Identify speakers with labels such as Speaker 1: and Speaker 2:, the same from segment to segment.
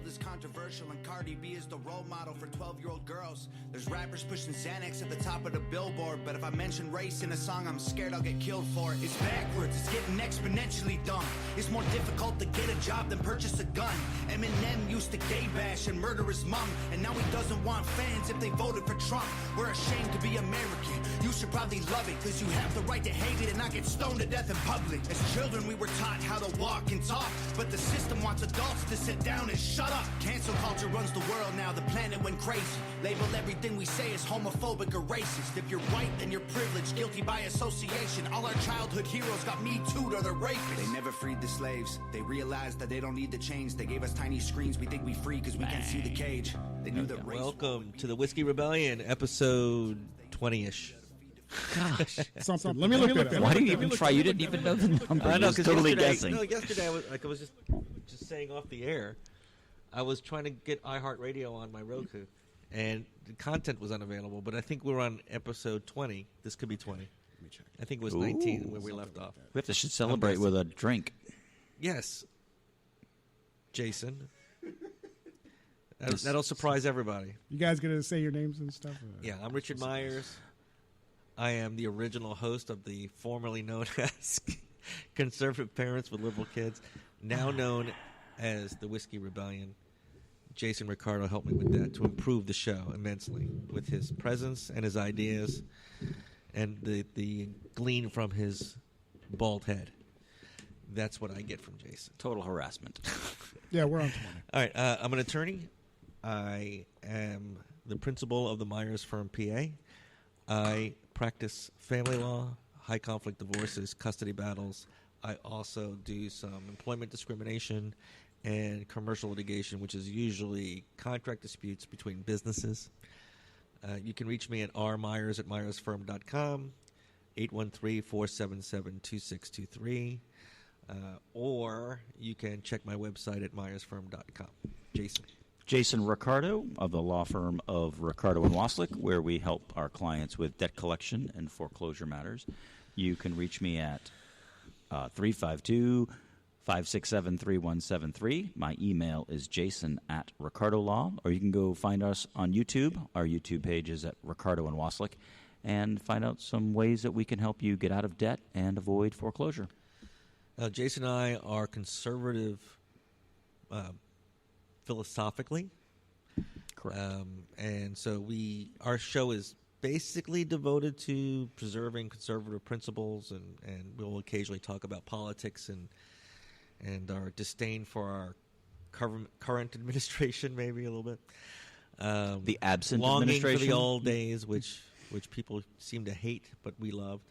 Speaker 1: world is controversial and Cardi B is the role model for 12-year-old girls. There's rappers pushing Xanax at the top of the billboard, but if I mention race in a song, I'm scared I'll get killed for it. It's backwards, it's getting exponentially dumb. It's more difficult to get a job than purchase a gun. Eminem used to gay bash and murder his mom, and now he doesn't want fans if they voted for Trump. We're ashamed to be American. You should probably love it, cause you have the right to hate it and not get stoned to death in public. As children we were taught how to walk and talk, but the system wants adults to sit down and shut up. Cancel culture runs the world now, the planet went crazy. Label everything we say as homophobic or racist. If you're white, then you're privileged, guilty by association. All our childhood heroes got Me Too'd or they're rapists. They never freed the slaves. They realized that they don't need the chains. They gave us tiny screens. We think we free because we can't see the cage. They knew that race.
Speaker 2: Welcome to the Whiskey Rebellion, episode 20-ish.
Speaker 3: Gosh, something. Let me look at it.
Speaker 4: Why do you even try? You didn't even know the number.
Speaker 2: I know, because
Speaker 4: totally guessing.
Speaker 2: Yesterday I was just saying off the air. I was trying to get iHeartRadio on my Roku, and the content was unavailable. But I think we're on episode 20. This could be 20.
Speaker 3: Let me check.
Speaker 2: I think it was 19 where we left off.
Speaker 4: We have to celebrate with a drink.
Speaker 2: Yes, Jason. That'll surprise everybody.
Speaker 3: You guys gonna say your names and stuff?
Speaker 2: Yeah, I'm Richard Myers. I am the original host of the formerly known as Conservative Parents with Liberal Kids, now known as the Whiskey Rebellion. Jason Ricardo helped me with that to improve the show immensely with his presence and his ideas and the glean from his bald head. That's what I get from Jason.
Speaker 4: Total harassment.
Speaker 3: Yeah, we're on 20.
Speaker 2: All right, I'm an attorney. I am the principal of the Myers Firm, PA. I practice family law, high conflict divorces, custody battles. I also do some employment discrimination and commercial litigation, which is usually contract disputes between businesses. You can reach me at rmyers@myersfirm.com, 813-477-2623, or you can check my website at myersfirm.com. Jason.
Speaker 4: Jason Ricardo of the law firm of Ricardo and Waslick, where we help our clients with debt collection and foreclosure matters. You can reach me at 352-567-3173. My email is jason@ricardolaw, or you can go find us on YouTube. Our YouTube page is at Ricardo and Waslick, and find out some ways that we can help you get out of debt and avoid foreclosure.
Speaker 2: Jason and I are conservative philosophically.
Speaker 4: Correct.
Speaker 2: And so our show is basically devoted to preserving conservative principles, and we'll occasionally talk about politics and our disdain for our current administration, maybe a little bit.
Speaker 4: The absent
Speaker 2: longing
Speaker 4: administration.
Speaker 2: for the old days, which people seem to hate, but we loved.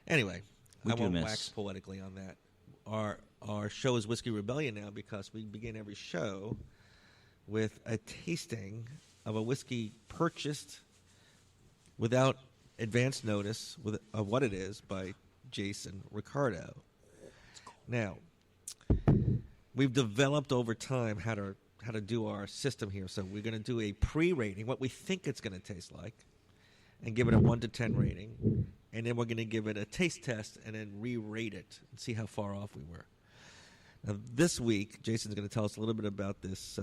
Speaker 2: Anyway, I won't wax poetically on that. Our show is Whiskey Rebellion now because we begin every show with a tasting of a whiskey purchased without advance notice of what it is by Jason Ricardo. Now, we've developed over time how to do our system here. So we're going to do a pre-rating, what we think it's going to taste like, and give it a 1 to 10 rating. And then we're going to give it a taste test and then re-rate it and see how far off we were. Now, this week, Jason's going to tell us a little bit about this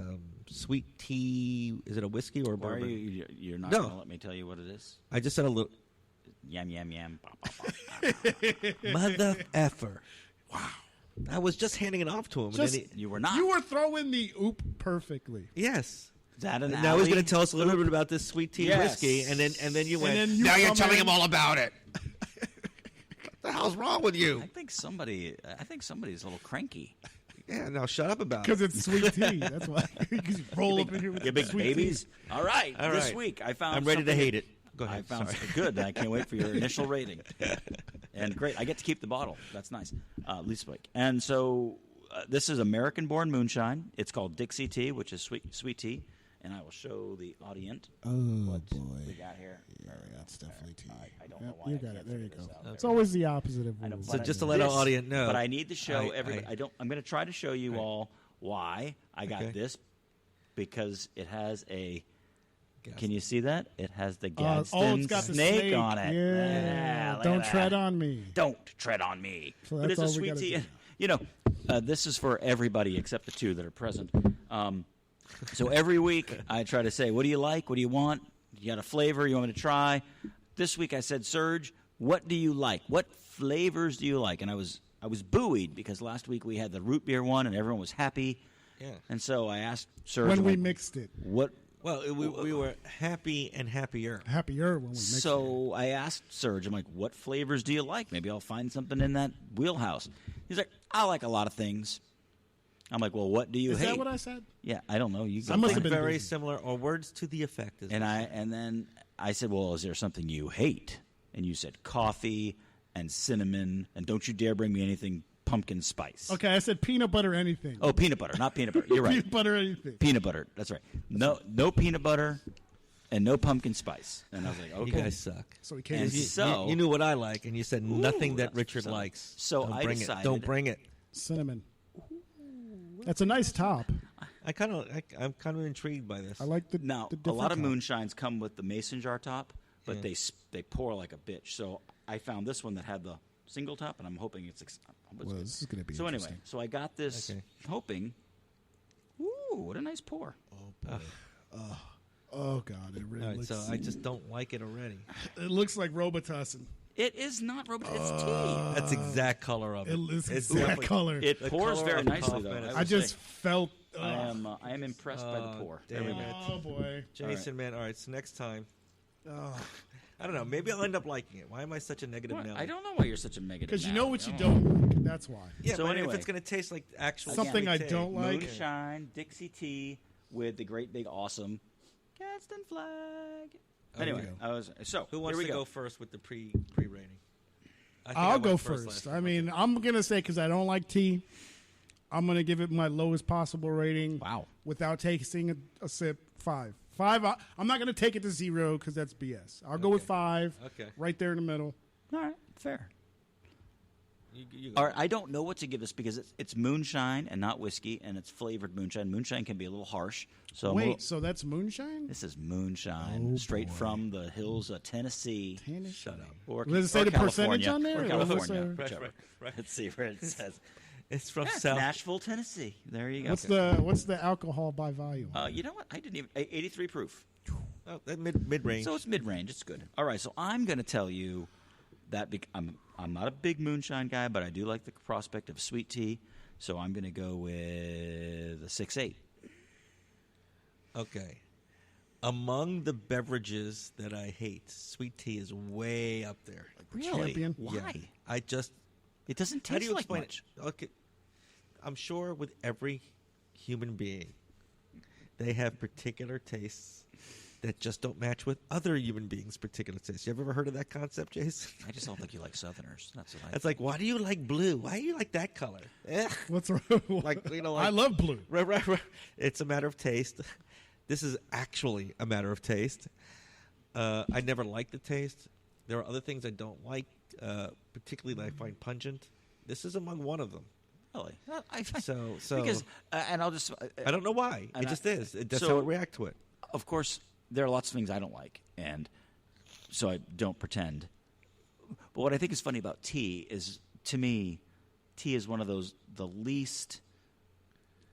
Speaker 2: sweet tea. Is it a whiskey or a bourbon?
Speaker 4: You're not going to let me tell you what it is?
Speaker 2: I just said a little.
Speaker 4: Yam, yam, yam.
Speaker 2: Mother effer. Wow. I was just handing it off to him.
Speaker 4: You were not.
Speaker 3: You were throwing the oop perfectly.
Speaker 2: Yes.
Speaker 4: Is that an
Speaker 2: Now he's going to tell us a little bit about this sweet tea whiskey, and then you went.
Speaker 3: Now
Speaker 2: you're telling him all about it. What the hell's wrong with you?
Speaker 4: I think somebody's a little cranky.
Speaker 2: Yeah, now shut up about it.
Speaker 3: Because it's sweet tea. That's why. You roll up in here with
Speaker 4: You big
Speaker 3: sweet
Speaker 4: babies.
Speaker 3: tea.
Speaker 4: All right. This week I found.
Speaker 2: I'm ready to hate it. Go ahead.
Speaker 4: I found good. I can't wait for your initial rating. And great, I get to keep the bottle. That's nice. Lisa Blake. And so this is American-born moonshine. It's called Dixie Tea, which is sweet tea. And I will show the audience what we got here.
Speaker 3: Yeah, that's definitely tea.
Speaker 4: I don't know why.
Speaker 3: You got it. There you go. It's always the opposite of rules.
Speaker 2: So just to let our audience know.
Speaker 4: But I need to show everybody. I'm going to try to show you all why I got this, because it has a. Can you see that? It has the Gadsden
Speaker 3: it's got the
Speaker 4: snake on it.
Speaker 3: Yeah. Don't tread on me.
Speaker 4: Don't tread on me.
Speaker 3: So
Speaker 4: but
Speaker 3: that's
Speaker 4: it's a
Speaker 3: all we
Speaker 4: sweet
Speaker 3: gotta
Speaker 4: tea.
Speaker 3: do.
Speaker 4: This is for everybody except the two that are present. So every week I try to say, what do you like? What do you want? You got a flavor you want me to try? This week I said, Serge, what do you like? What flavors do you like? And I was buoyed because last week we had the root beer one and everyone was happy.
Speaker 2: Yeah.
Speaker 4: And so I asked Serge
Speaker 3: when we mixed it.
Speaker 4: What?
Speaker 2: Well, we were happy and happier.
Speaker 3: Happier when we mixed it.
Speaker 4: So I asked Serge, I'm like, what flavors do you like? Maybe I'll find something in that wheelhouse. He's like, I like a lot of things. I'm like, well, what do you hate?
Speaker 3: Is that what I said?
Speaker 4: Yeah, I don't know. You
Speaker 3: I must have been
Speaker 2: very
Speaker 3: busy.
Speaker 2: similar, or words to the effect.
Speaker 4: And then I said, well, is there something you hate? And you said coffee and cinnamon, and don't you dare bring me anything pumpkin spice.
Speaker 3: Okay, I said peanut butter anything.
Speaker 4: Oh, peanut butter, not peanut butter. You're right.
Speaker 3: Peanut butter anything.
Speaker 4: Peanut butter. That's right. No peanut butter and no pumpkin spice. And I was like, okay.
Speaker 2: You guys suck.
Speaker 3: So he came.
Speaker 4: And
Speaker 2: You knew what I like, and you said nothing that
Speaker 4: that's
Speaker 2: Richard
Speaker 4: so-
Speaker 2: likes.
Speaker 4: so
Speaker 2: Don't
Speaker 4: I
Speaker 2: bring
Speaker 4: decided-
Speaker 2: it. Don't bring it.
Speaker 3: Cinnamon. That's a nice top.
Speaker 2: I'm kind of intrigued by this.
Speaker 3: I like the
Speaker 4: Now,
Speaker 3: the
Speaker 4: a
Speaker 3: different
Speaker 4: lot of
Speaker 3: top.
Speaker 4: moonshines come with the mason jar top, but they pour like a bitch. So I found this one that had the single top, and I'm hoping it's
Speaker 3: Well, this is going to be
Speaker 4: so anyway,
Speaker 3: interesting.
Speaker 4: so I got this
Speaker 2: Okay.
Speaker 4: hoping. Ooh, what a nice pour!
Speaker 3: Oh God, it really
Speaker 2: All right,
Speaker 3: looks.
Speaker 2: so I just don't like it already.
Speaker 3: It looks like Robitussin.
Speaker 4: It is not robot. It's tea.
Speaker 2: That's the exact color of it.
Speaker 3: It is
Speaker 2: It's
Speaker 3: that
Speaker 2: definitely-
Speaker 3: color.
Speaker 4: It
Speaker 2: The
Speaker 4: pours
Speaker 2: color
Speaker 4: very
Speaker 2: of
Speaker 4: nicely,
Speaker 2: cough
Speaker 4: though.
Speaker 2: medicine.
Speaker 3: I
Speaker 4: will
Speaker 3: just
Speaker 4: say.
Speaker 3: felt.
Speaker 4: I am impressed by the pour. There we
Speaker 2: damn
Speaker 4: go.
Speaker 2: it.
Speaker 3: Oh boy.
Speaker 2: Jason, man. All right, so next time,
Speaker 3: Oh.
Speaker 2: I don't know. Maybe I'll end up liking it. Why am I such a negative
Speaker 4: What?
Speaker 2: Nelly?
Speaker 4: I don't know why you're such a negative.
Speaker 3: Because you
Speaker 4: now.
Speaker 3: know what you don't like. That's why.
Speaker 2: Yeah,
Speaker 4: So
Speaker 2: but
Speaker 4: anyway.
Speaker 2: if it's going to taste like actual
Speaker 3: Something I
Speaker 2: sweet tea-
Speaker 3: don't like.
Speaker 4: Moonshine, Dixie tea with the great big awesome Gadsden flag. Anyway,
Speaker 2: Who wants
Speaker 4: here we
Speaker 2: to
Speaker 4: go.
Speaker 2: go first with the pre-rating? I think I
Speaker 3: I'll
Speaker 2: went
Speaker 3: go
Speaker 2: first.
Speaker 3: first.
Speaker 2: last
Speaker 3: I mean, I'm gonna say because I don't like tea, I'm gonna give it my lowest possible rating.
Speaker 4: Wow.
Speaker 3: Without tasting a sip, 5. 5. I'm not gonna take it to 0 because that's BS. I'll go with 5.
Speaker 2: Okay.
Speaker 3: Right there in the middle.
Speaker 4: All right, fair.
Speaker 2: You go.
Speaker 4: All right, I don't know what to give this because it's moonshine and not whiskey, and it's flavored moonshine. Moonshine can be a little harsh. So
Speaker 3: Wait, so that's moonshine?
Speaker 4: this is moonshine straight from the hills of Tennessee.
Speaker 2: Shut up.
Speaker 4: Or,
Speaker 3: Does it say
Speaker 4: or
Speaker 3: the percentage
Speaker 4: California.
Speaker 3: on there,
Speaker 4: Or
Speaker 3: or
Speaker 4: California,
Speaker 3: what's
Speaker 4: whichever.
Speaker 2: Right.
Speaker 4: Let's see where it says.
Speaker 2: It's from
Speaker 4: Yeah,
Speaker 2: South.
Speaker 4: Nashville, Tennessee. There you go.
Speaker 3: What's the alcohol by volume?
Speaker 4: You know what? I didn't even 83 proof.
Speaker 2: Oh, that mid range.
Speaker 4: So it's mid-range. It's good. All right, so I'm going to tell you that I'm not a big moonshine guy, but I do like the prospect of sweet tea. So I'm going to go with a 6.8.
Speaker 2: Okay. Among the beverages that I hate, sweet tea is way up there.
Speaker 4: Really?
Speaker 3: champion?
Speaker 4: Why?
Speaker 2: Yeah. I just
Speaker 4: It doesn't
Speaker 2: how do
Speaker 4: taste
Speaker 2: you
Speaker 4: like
Speaker 2: explain
Speaker 4: much.
Speaker 2: it? Okay. I'm sure with every human being, they have particular tastes that just don't match with other human beings' particular tastes. You ever heard of that concept, Jason?
Speaker 4: I just don't think you like Southerners. That's what I.
Speaker 2: It's like, why do you like blue? Why do you like that color? Ugh.
Speaker 3: What's wrong?
Speaker 2: Like, you know,
Speaker 3: I
Speaker 2: like-
Speaker 3: love blue.
Speaker 2: Right. It's a matter of taste. This is actually a matter of taste. I never liked the taste. There are other things I don't like, particularly that I find pungent. This is among one of them.
Speaker 4: Really?
Speaker 2: So
Speaker 4: because and I'll just
Speaker 2: I don't know why.
Speaker 4: and
Speaker 2: It just is. That's
Speaker 4: so-
Speaker 2: how I react to it.
Speaker 4: of course, there are lots of things I don't like, and so I don't pretend. But what I think is funny about tea is, to me, tea is one of those the least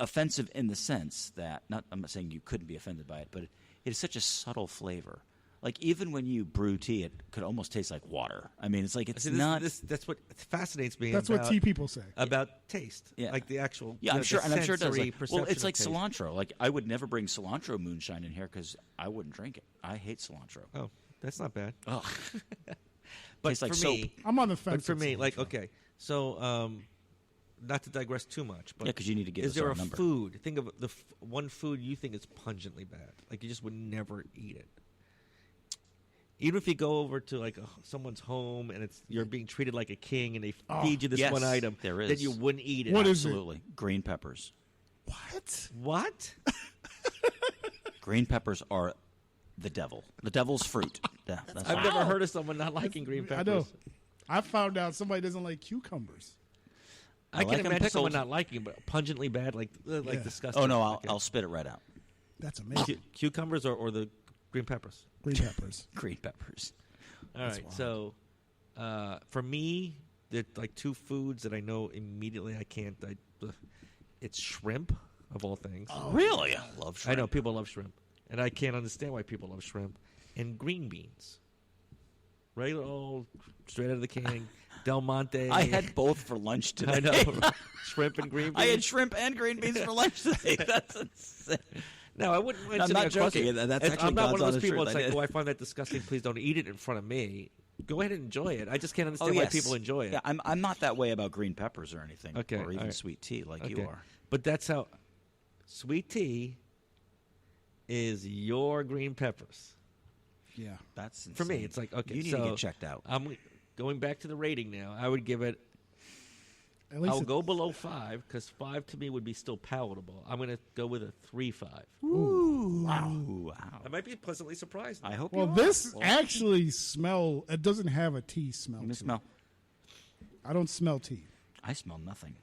Speaker 4: offensive in the sense that I'm not saying you couldn't be offended by it, but it is such a subtle flavor. Like even when you brew tea, it could almost taste like water. I mean, it's like it's
Speaker 2: See,
Speaker 4: not.
Speaker 2: that's what fascinates me.
Speaker 3: That's
Speaker 2: about,
Speaker 3: what tea people say.
Speaker 2: about taste.
Speaker 4: Yeah.
Speaker 2: Like the actual.
Speaker 4: Yeah, I'm
Speaker 2: the
Speaker 4: sure, and I'm sure it does.
Speaker 2: sensory
Speaker 4: Like, well,
Speaker 2: perception
Speaker 4: it's like
Speaker 2: of taste.
Speaker 4: cilantro. Like I would never bring cilantro moonshine in here because I wouldn't drink it. I hate cilantro.
Speaker 2: Oh, that's not bad.
Speaker 4: Ugh.
Speaker 2: But
Speaker 4: Tastes like
Speaker 2: for
Speaker 4: soap.
Speaker 2: me,
Speaker 3: I'm on the fence.
Speaker 2: but for
Speaker 3: with
Speaker 2: me, like
Speaker 3: cilantro.
Speaker 2: okay, so not to digress too much, but
Speaker 4: Yeah, 'cause you need to give
Speaker 2: Is
Speaker 4: us
Speaker 2: there
Speaker 4: our
Speaker 2: a
Speaker 4: number.
Speaker 2: food? Think of the one food you think is pungently bad, like you just would never eat it. Even if you go over to like someone's home and you're being treated like a king and they feed you this
Speaker 4: yes,
Speaker 2: one item,
Speaker 4: there is.
Speaker 2: then you wouldn't eat it.
Speaker 3: What is it?
Speaker 4: Absolutely. Green peppers.
Speaker 3: What?
Speaker 2: What?
Speaker 4: Green peppers are the devil. The devil's fruit. Yeah, that's
Speaker 2: I've
Speaker 4: right.
Speaker 2: never heard of someone not liking green
Speaker 3: I
Speaker 2: peppers.
Speaker 3: know. I found out somebody doesn't like cucumbers.
Speaker 2: I
Speaker 4: like
Speaker 2: can
Speaker 4: 'em
Speaker 2: imagine
Speaker 4: pickled.
Speaker 2: someone not liking, but pungently bad, like
Speaker 3: Yeah.
Speaker 2: disgusting.
Speaker 4: Oh no,
Speaker 2: Okay.
Speaker 4: I'll spit it right out.
Speaker 3: That's amazing.
Speaker 2: Cucumbers or the green peppers.
Speaker 3: Green peppers.
Speaker 4: Green peppers.
Speaker 2: All right, so for me, there are like two foods that I know immediately I can't. It's shrimp, of all things.
Speaker 4: Oh, really? I love shrimp.
Speaker 2: I know people love shrimp, and I can't understand why people love shrimp. And green beans, regular old, straight out of the can, Del Monte.
Speaker 4: I had both for lunch today.
Speaker 2: I know, shrimp and green beans.
Speaker 4: I had shrimp and green beans for lunch today. That's insane.
Speaker 2: No, I wouldn't.
Speaker 4: I'm not joking. That's actually
Speaker 2: I'm not
Speaker 4: God's
Speaker 2: one of those
Speaker 4: honest
Speaker 2: people.
Speaker 4: truth.
Speaker 2: It's like, oh, I find that disgusting. Please don't eat it in front of me. Go ahead and enjoy it. I just can't understand why people enjoy it.
Speaker 4: Yeah, I'm not that way about green peppers or anything,
Speaker 2: Okay,
Speaker 4: or even
Speaker 2: right.
Speaker 4: sweet tea like you are.
Speaker 2: But that's how sweet tea is your green peppers.
Speaker 3: Yeah.
Speaker 4: That's insane.
Speaker 2: For me, it's like, okay,
Speaker 4: you need
Speaker 2: so
Speaker 4: to get checked out.
Speaker 2: I'm going back to the rating now. I would give it.
Speaker 3: At least
Speaker 2: I'll go below 5 because 5 to me would be still palatable. I'm going to go with a 3.5.
Speaker 4: Ooh, wow.
Speaker 2: I might be pleasantly surprised.
Speaker 4: I hope.
Speaker 3: Well,
Speaker 4: you are.
Speaker 3: this actually smell. It doesn't have a tea smell.
Speaker 4: Let me
Speaker 3: to
Speaker 4: smell.
Speaker 3: It. I don't smell tea.
Speaker 4: I smell nothing.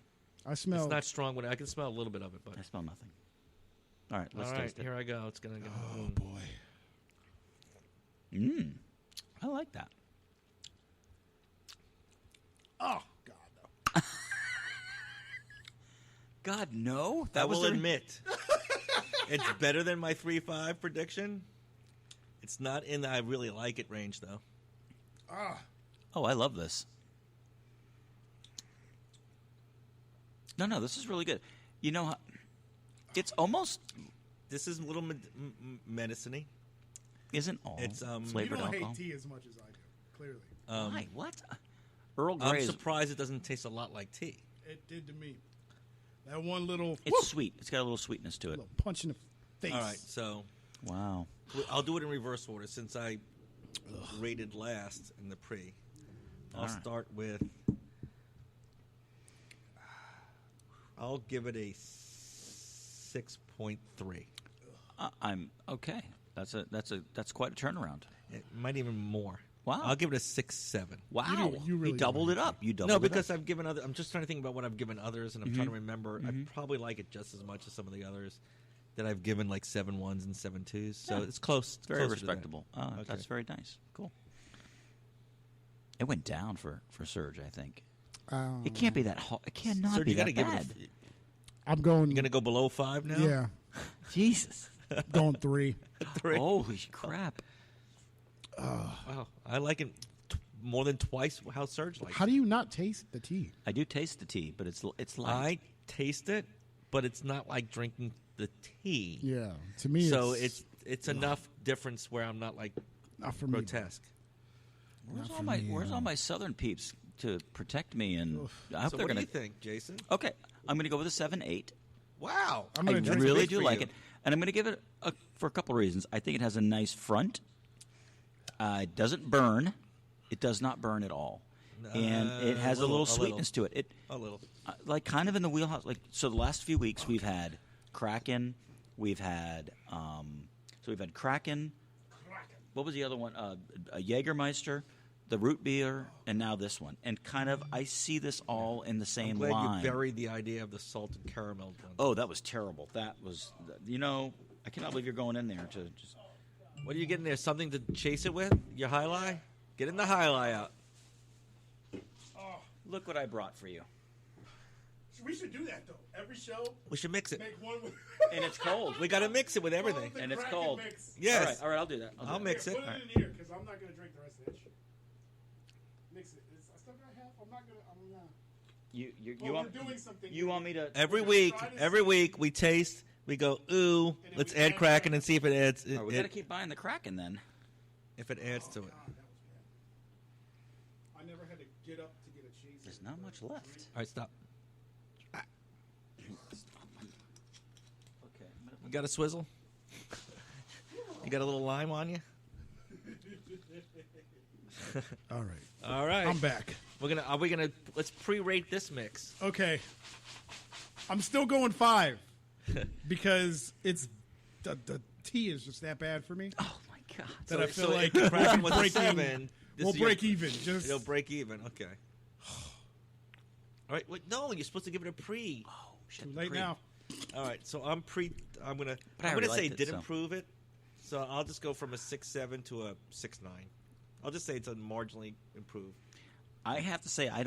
Speaker 3: I smell.
Speaker 2: It's not strong. When I can smell a little bit of it, but
Speaker 4: I smell nothing. All right, let's
Speaker 2: all right,
Speaker 4: taste it.
Speaker 2: here I go. It's gonna go.
Speaker 3: Oh boy.
Speaker 4: I like that.
Speaker 3: Oh God. No.
Speaker 4: God, no.
Speaker 2: I will admit, it's better than my 3.5 prediction. It's not in the I really like it range though.
Speaker 4: Oh, I love this. No, this is really good. You know, it's almost
Speaker 2: This is a little medicine-y.
Speaker 4: isn't all
Speaker 2: It's,
Speaker 3: You
Speaker 4: flavored
Speaker 3: don't
Speaker 4: alcohol.
Speaker 3: hate tea as much as I do. Clearly,
Speaker 4: Why? What? Earl Grey
Speaker 2: I'm
Speaker 4: is
Speaker 2: surprised it doesn't taste a lot like tea.
Speaker 3: it did to me. That one little.
Speaker 4: it's sweet. It's got a little sweetness to it.
Speaker 3: little punch in the face.
Speaker 2: All right, so
Speaker 4: Wow.
Speaker 2: I'll do it in reverse order since I rated last in the pre. I'll
Speaker 4: All right.
Speaker 2: start with. I'll give it a 6.3.
Speaker 4: I'm okay. That's quite a turnaround.
Speaker 2: It might even more.
Speaker 4: Wow.
Speaker 2: I'll give it a 6.7.
Speaker 4: Wow.
Speaker 3: You really
Speaker 4: doubled
Speaker 3: don't
Speaker 4: it up. You doubled
Speaker 2: No,
Speaker 4: it
Speaker 2: because
Speaker 4: up.
Speaker 2: I've given other. I'm just trying to think about what I've given others, and I'm trying to remember. I probably like it just as much as some of the others that I've given like 7 1s and 7 2s. So
Speaker 4: Yeah.
Speaker 2: it's close. It's
Speaker 4: Very
Speaker 2: closer to that.
Speaker 4: respectable.
Speaker 2: Okay.
Speaker 4: That's very nice. Cool. It went down for Surge, I think. It can't be that hot. It cannot
Speaker 2: Serge,
Speaker 4: be
Speaker 2: you got to
Speaker 4: that
Speaker 2: give
Speaker 4: bad.
Speaker 2: it.
Speaker 3: I'm going.
Speaker 2: You're gonna go below 5 now.
Speaker 3: Yeah,
Speaker 4: Jesus.
Speaker 3: going 3.
Speaker 2: 3.
Speaker 4: Holy crap.
Speaker 2: Wow, I like it more than twice how Serge likes.
Speaker 3: How do you not taste the tea?
Speaker 4: I do taste the tea, but it's
Speaker 2: I
Speaker 4: light.
Speaker 2: taste it, but it's not like drinking the tea.
Speaker 3: Yeah, to me,
Speaker 2: So it's enough difference where I'm not like
Speaker 3: not for me.
Speaker 2: grotesque.
Speaker 4: Where's all my Southern peeps to protect me? And I hope
Speaker 2: So
Speaker 4: they're
Speaker 2: what do
Speaker 4: gonna.
Speaker 2: you think, Jason?
Speaker 4: Okay, I'm gonna go with a 7.8.
Speaker 2: Wow,
Speaker 3: I'm
Speaker 4: I
Speaker 3: gonna drink
Speaker 4: really
Speaker 2: big
Speaker 4: do
Speaker 2: for
Speaker 4: like
Speaker 2: you.
Speaker 4: it, and I'm going to give it for a couple of reasons. I think it has a nice front. It doesn't burn. It does not burn at all, and it has a little sweetness to it. It
Speaker 2: a little.
Speaker 4: like kind of in the wheelhouse. Like so, the last few weeks we've had Kraken. We've had Kraken. What was the other one? A Jägermeister, the root beer, and now this one. And kind of, I see this all in the
Speaker 2: I'm
Speaker 4: same
Speaker 2: glad
Speaker 4: line.
Speaker 2: you buried the idea of the salted caramel one.
Speaker 4: Oh, that was terrible. That was, I cannot believe you're going in there to just.
Speaker 2: What are you getting there? Something to chase it with? Your high lie? Get in the high lie out.
Speaker 4: Look what I brought for you.
Speaker 3: We should do that though. Every show,
Speaker 2: We should mix it.
Speaker 3: make one with.
Speaker 4: And it's cold.
Speaker 2: We got to mix it with everything.
Speaker 4: And it's cold.
Speaker 2: Yes.
Speaker 4: All right, I'll do that.
Speaker 2: I'll mix it.
Speaker 3: Put it in here because I'm not gonna drink the rest of that shit. Mix it. I still got half. I'm not gonna. I'm not.
Speaker 4: You
Speaker 3: Well,
Speaker 4: want
Speaker 3: we're doing something.
Speaker 4: you want me to?
Speaker 2: Every
Speaker 3: We're
Speaker 2: week,
Speaker 3: trying to
Speaker 2: every
Speaker 3: see-
Speaker 2: week we taste. We go, ooh,
Speaker 3: then
Speaker 2: let's
Speaker 3: we
Speaker 2: add
Speaker 3: add
Speaker 2: Kraken and see if it adds.
Speaker 4: All right, we got to keep buying the Kraken then.
Speaker 2: If it adds to it.
Speaker 3: God, that was bad. I never had to get up to get a cheese.
Speaker 4: There's not much left.
Speaker 2: All right, stop.
Speaker 4: Okay.
Speaker 2: You got a swizzle? You got a little lime on you?
Speaker 3: All right.
Speaker 2: All right.
Speaker 3: I'm back.
Speaker 2: Let's pre-rate this mix.
Speaker 3: Okay. I'm still going 5 because it's the tea is just that bad for me
Speaker 4: Oh my God.
Speaker 3: that I feel like
Speaker 2: if Kraken was a
Speaker 3: break
Speaker 2: 7.
Speaker 3: we'll break even. Just
Speaker 2: It'll break even. Okay. All right. Wait, no, you're supposed to give it a pre.
Speaker 4: Oh shit.
Speaker 3: too late now.
Speaker 2: All right. So I'm gonna
Speaker 4: But I
Speaker 2: I'm
Speaker 4: already
Speaker 2: gonna say
Speaker 4: liked it,
Speaker 2: did
Speaker 4: so.
Speaker 2: improve it. So I'll just go from a 6.7 to a 6.9. I'll just say it's a marginally improved.
Speaker 4: I have to say, I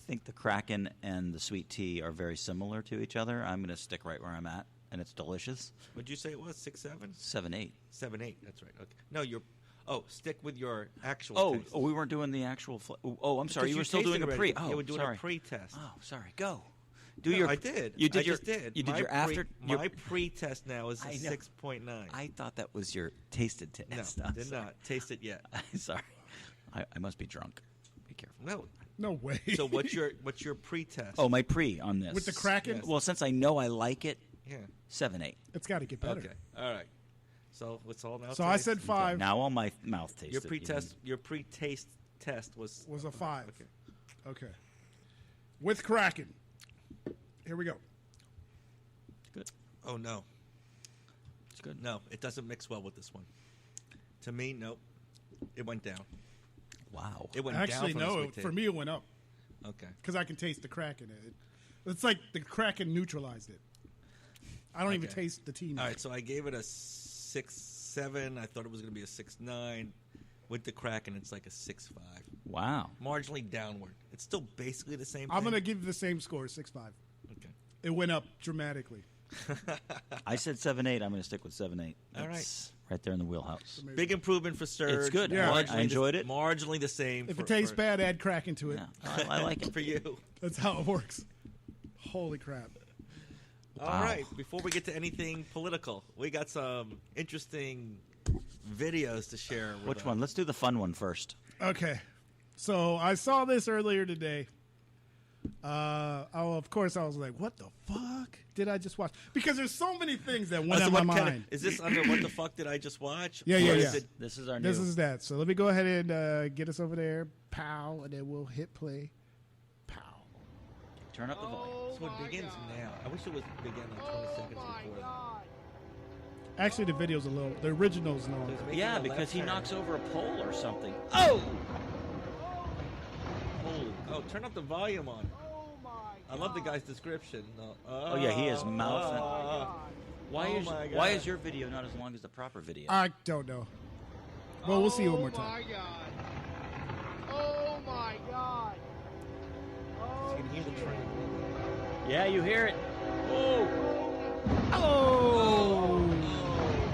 Speaker 4: think the Kraken and the sweet tea are very similar to each other. I'm going to stick right where I'm at, and it's delicious.
Speaker 2: What'd you say it was? 6-7?
Speaker 4: 7-8.
Speaker 2: 7-8. That's right. Okay. No, you're. Oh, stick with your actual. Taste.
Speaker 4: Oh, we weren't doing the actual. I'm sorry.
Speaker 2: Because
Speaker 4: You were still doing a
Speaker 2: tasted
Speaker 4: pre.
Speaker 2: already.
Speaker 4: Oh,
Speaker 2: Yeah, we're doing
Speaker 4: sorry.
Speaker 2: a pre-test.
Speaker 4: Oh, sorry. Go.
Speaker 2: I did.
Speaker 4: You did
Speaker 2: I
Speaker 4: your.
Speaker 2: just did.
Speaker 4: You did your after.
Speaker 2: My pre-test now is a 6.9.
Speaker 4: I thought that was your tasted test.
Speaker 2: No, did not taste it yet.
Speaker 4: Sorry. I must be drunk. Be careful.
Speaker 2: No.
Speaker 3: No way.
Speaker 2: So what's your pre-test?
Speaker 4: Oh, my pre on this
Speaker 3: With the Kraken?
Speaker 2: Yes.
Speaker 4: Well, since I know I like it,
Speaker 2: Yeah.
Speaker 4: 7-8.
Speaker 3: It's got to get better.
Speaker 2: Okay. All right. So what's all now?
Speaker 3: So I said 5.
Speaker 4: Now all my mouth tastes.
Speaker 2: Your pre-test. Your pre-taste test was
Speaker 3: Was a 5.
Speaker 2: Okay.
Speaker 3: Okay. With Kraken. Here we go.
Speaker 4: Good.
Speaker 2: Oh no.
Speaker 4: It's good.
Speaker 2: No, it doesn't mix well with this one. To me, nope. It went down.
Speaker 4: Wow.
Speaker 2: It went
Speaker 3: Actually,
Speaker 2: down. From the
Speaker 3: no.
Speaker 2: sweet tea.
Speaker 3: For me, it went up
Speaker 2: Okay.
Speaker 3: because I can taste the Kraken. It's like the Kraken neutralized it. I don't even
Speaker 2: Okay.
Speaker 3: taste the tea now.
Speaker 2: All right. So I gave it a 6.7. I thought it was going to be a 6.9. With the Kraken, it's like a 6.5.
Speaker 4: Wow.
Speaker 2: Marginally downward. It's still basically the same thing.
Speaker 3: I'm going to give you the same score, 6.5.
Speaker 2: Okay.
Speaker 3: It went up dramatically.
Speaker 4: I said 7-8. I'm going to stick with 7-8.
Speaker 2: All right.
Speaker 4: That's right there in the wheelhouse.
Speaker 2: Big improvement for Surge.
Speaker 4: It's good.
Speaker 3: Yeah.
Speaker 4: I enjoyed it.
Speaker 2: Marginally the same.
Speaker 3: If
Speaker 2: for,
Speaker 3: it tastes
Speaker 2: for,
Speaker 3: bad, add Kraken to it.
Speaker 4: Yeah, I like it.
Speaker 2: for you.
Speaker 3: That's how it works. Holy crap.
Speaker 2: All right. Before we get to anything political, we got some interesting videos to share. With
Speaker 4: Which one? Let's do the fun one first.
Speaker 3: Okay. So I saw this earlier today. Of course, I was like, what the fuck did I just watch? Because there's so many things that went
Speaker 2: So
Speaker 3: on my
Speaker 2: what kind
Speaker 3: mind.
Speaker 2: is this under what the fuck did I just watch?
Speaker 3: Yeah,
Speaker 2: Or
Speaker 3: yeah,
Speaker 2: is
Speaker 3: yeah.
Speaker 2: it-
Speaker 4: This is our new.
Speaker 3: This is that. So let me go ahead and get us over there. Pow. And then we'll hit play. Pow.
Speaker 4: Turn up the volume.
Speaker 2: so it begins now. I wish it was begin like 20 seconds before.
Speaker 3: Actually, the video's the original's
Speaker 2: So
Speaker 3: longer.
Speaker 2: it's making
Speaker 4: Yeah,
Speaker 2: a
Speaker 4: because
Speaker 2: left
Speaker 4: he
Speaker 2: turn.
Speaker 4: knocks over a pole or something. Oh!
Speaker 2: Holy! Oh, turn up the volume on. I love the guy's description.
Speaker 4: Oh, yeah, he is mouthing. Why
Speaker 2: Oh
Speaker 4: is
Speaker 2: my
Speaker 4: why
Speaker 2: God.
Speaker 4: is your video not as long as the proper video?
Speaker 3: I don't know. Well, we'll see one more time.
Speaker 5: Oh my god. Oh my god.
Speaker 2: You can hear the train.
Speaker 4: Yeah, you hear it. Oh!
Speaker 3: Oh!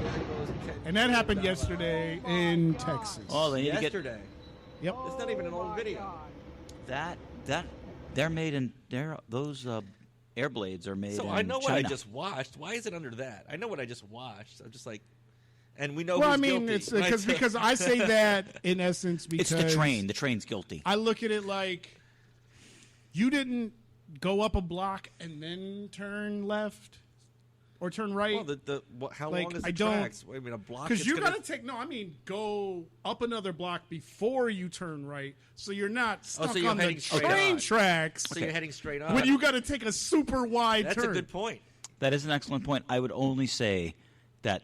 Speaker 2: There goes Ted
Speaker 3: And that happened
Speaker 2: Cruz.
Speaker 3: yesterday in Texas.
Speaker 4: Oh, they need to get
Speaker 2: Yesterday.
Speaker 3: Yep.
Speaker 2: It's not even an old video.
Speaker 4: that. They're made in. Those air blades are made.
Speaker 2: So
Speaker 4: in
Speaker 2: I know
Speaker 4: China.
Speaker 2: what I just watched. Why is it under that? I know what I just watched. I'm just like, and we know
Speaker 3: Well, I
Speaker 2: who's
Speaker 3: mean,
Speaker 2: guilty.
Speaker 3: it's
Speaker 2: right?
Speaker 3: because I say that in essence because
Speaker 4: It's the train. The train's guilty.
Speaker 3: I look at it like you didn't go up a block and then turn left or turn right.
Speaker 2: Well, how
Speaker 3: Like,
Speaker 2: long is the
Speaker 3: I don't-
Speaker 2: tracks? I mean, a block.
Speaker 3: Because
Speaker 2: it's
Speaker 3: you're
Speaker 2: gonna-
Speaker 3: gonna take go up another block before you turn right, so you're not stuck
Speaker 2: so you're
Speaker 3: on the
Speaker 2: heading straight
Speaker 3: train
Speaker 2: on.
Speaker 3: tracks
Speaker 2: So you're heading straight on.
Speaker 3: when you got to take a super wide
Speaker 2: That's
Speaker 3: turn.
Speaker 2: a good point.
Speaker 4: That is an excellent point. I would only say that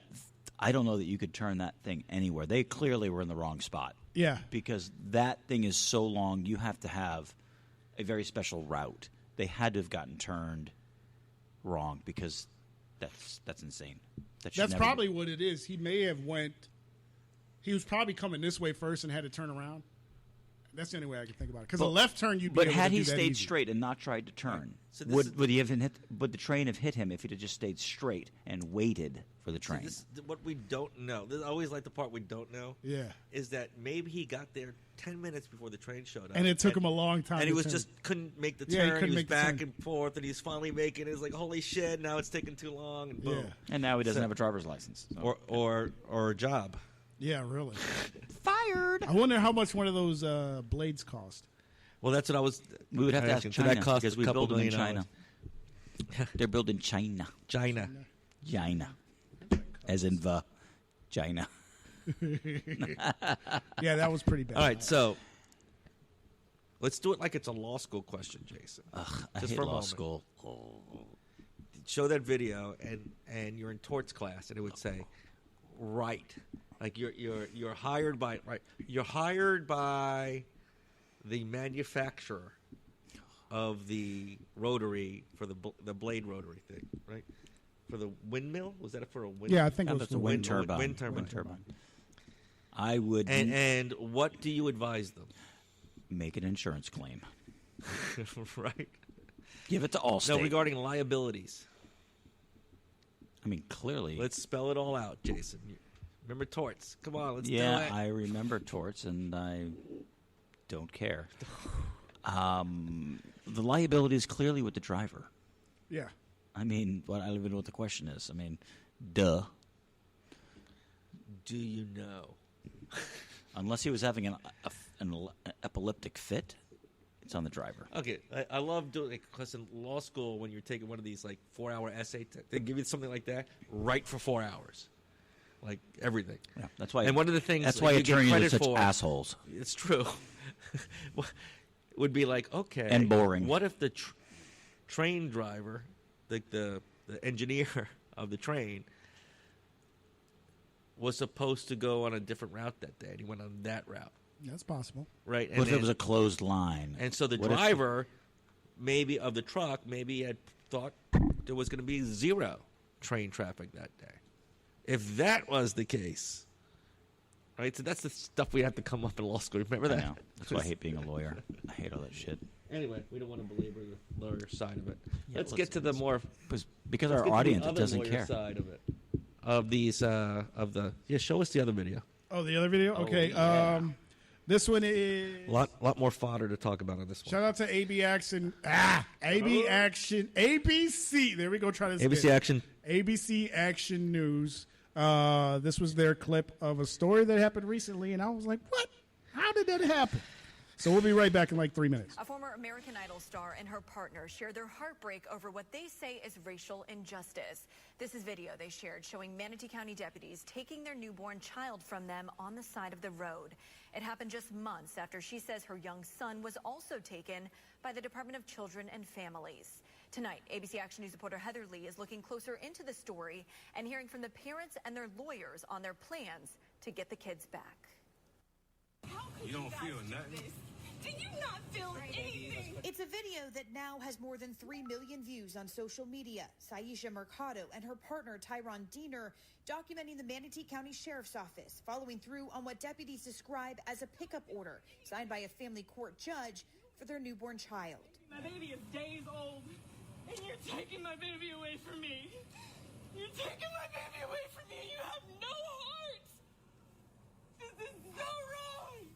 Speaker 4: I don't know that you could turn that thing anywhere. They clearly were in the wrong spot.
Speaker 3: Yeah,
Speaker 4: Because that thing is so long, you have to have a very special route. They had to have gotten turned wrong because that's insane. That should
Speaker 3: that's
Speaker 4: never be-
Speaker 3: probably what it is. He may have He was probably coming this way first and had to turn around. That's the only way I can think about it. Because a left turn, you'd be
Speaker 4: But
Speaker 3: able
Speaker 4: had
Speaker 3: to
Speaker 4: he
Speaker 3: do that
Speaker 4: stayed
Speaker 3: easy.
Speaker 4: straight and not tried to turn,
Speaker 2: So this is-
Speaker 4: would he have hit? Would the train have hit him if he'd have just stayed straight and waited for the train?
Speaker 2: This, what we don't know. This, I always like the part we don't know.
Speaker 3: Yeah.
Speaker 2: Is that maybe he got there 10 minutes before the train showed up,
Speaker 3: And it took him a long time
Speaker 2: and he
Speaker 3: to
Speaker 2: was
Speaker 3: turn.
Speaker 2: just couldn't make the
Speaker 3: Yeah, he
Speaker 2: turn.
Speaker 3: couldn't
Speaker 2: was
Speaker 3: make the
Speaker 2: back
Speaker 3: turn.
Speaker 2: and forth, and he's finally making it. It's like holy shit! Now it's taking too long, and boom.
Speaker 3: Yeah.
Speaker 4: And now he doesn't
Speaker 2: So-
Speaker 4: have a driver's license. So.
Speaker 2: Or a job.
Speaker 3: Yeah, really.
Speaker 4: fired.
Speaker 3: I wonder how much one of those blades cost.
Speaker 2: Well, that's what I was.
Speaker 4: We would have to ask
Speaker 2: asking.
Speaker 4: China
Speaker 2: Did that cost
Speaker 4: because
Speaker 2: a
Speaker 4: we
Speaker 2: couple
Speaker 4: build them in
Speaker 2: $1
Speaker 4: China. They're built in China.
Speaker 2: China.
Speaker 4: China. As in the China.
Speaker 3: Yeah, that was pretty bad.
Speaker 2: All right, so let's do it like it's a law school question, Jason.
Speaker 4: I
Speaker 2: Just
Speaker 4: hate
Speaker 2: for a
Speaker 4: law
Speaker 2: moment.
Speaker 4: school.
Speaker 2: Show that video, and you're in torts class, and it would say, right, like you're hired by right, you're hired by the manufacturer of the rotary for the blade rotary thing, right? For the windmill, was that for a windmill?
Speaker 3: Yeah, I think it was
Speaker 4: That's
Speaker 3: for
Speaker 4: a wind
Speaker 2: wind-
Speaker 4: turbine.
Speaker 2: wind turbine.
Speaker 4: Wind turbine. I would.
Speaker 2: And what do you advise them?
Speaker 4: Make an insurance claim.
Speaker 2: Right.
Speaker 4: Give it to Allstate.
Speaker 2: No, regarding liabilities.
Speaker 4: I mean, clearly.
Speaker 2: Let's spell it all out, Jason. Remember torts. Come on, let's do it.
Speaker 4: Yeah, I remember torts, and I don't care. The liability is clearly with the driver.
Speaker 3: Yeah.
Speaker 4: I mean, I don't even know what the question is. I mean, duh.
Speaker 2: Do you know?
Speaker 4: Unless he was having an epileptic fit, it's on the driver.
Speaker 2: Okay, I love doing it because in law school, when you're taking one of these like 4-hour essay, they give you something like that, write for 4 hours, like everything.
Speaker 4: Yeah, that's why.
Speaker 2: And one of the things
Speaker 4: that's why
Speaker 2: you get
Speaker 4: attorneys are
Speaker 2: credit
Speaker 4: such
Speaker 2: for,
Speaker 4: assholes.
Speaker 2: It's true. Would be like, okay,
Speaker 4: and boring.
Speaker 2: What if the train driver, the engineer of the train, was supposed to go on a different route that day, and he went on that route?
Speaker 3: That's possible.
Speaker 2: Right.
Speaker 4: What if it was a closed line?
Speaker 2: And so the driver, maybe of the truck, maybe had thought there was going to be 0 train traffic that day. If that was the case, right? So that's the stuff we have to come up in law school. Remember that?
Speaker 4: I know. That's why I hate being a lawyer. I hate all that shit.
Speaker 2: Anyway, we don't want to belabor the lawyer side of it.
Speaker 4: Yeah,
Speaker 2: let's get to the more
Speaker 4: because our audience doesn't
Speaker 2: lawyer
Speaker 4: care.
Speaker 2: Side of it, of these show us the other video.
Speaker 3: Oh, the other video. Okay.
Speaker 2: Yeah.
Speaker 3: This one is
Speaker 2: lot more fodder to talk about on this one.
Speaker 3: Shout out to AB Action. AB Action. ABC. There we go. Try this.
Speaker 2: ABC
Speaker 3: again.
Speaker 2: Action.
Speaker 3: ABC Action News. This was their clip of a story that happened recently, and I was like, "What? How did that happen?" So we'll be right back in like 3 minutes.
Speaker 6: A former American Idol star and her partner shared their heartbreak over what they say is racial injustice. This is video they shared showing Manatee County deputies taking their newborn child from them on the side of the road. It happened just months after she says her young son was also taken by the Department of Children and Families. Tonight, ABC Action News reporter Heather Lee is looking closer into the story and hearing from the parents and their lawyers on their plans to get the kids back.
Speaker 7: How could you don't feel nothing? Do you not feel anything?
Speaker 8: It's a video that now has more than 3 million views on social media. Saisha Mercado and her partner Tyron Diener documenting the Manatee County Sheriff's Office, following through on what deputies describe as a pickup order signed by a family court judge for their newborn child.
Speaker 7: My baby is days old, and you're taking my baby away from me. You're taking my baby away from me. You have no heart. This is so wrong.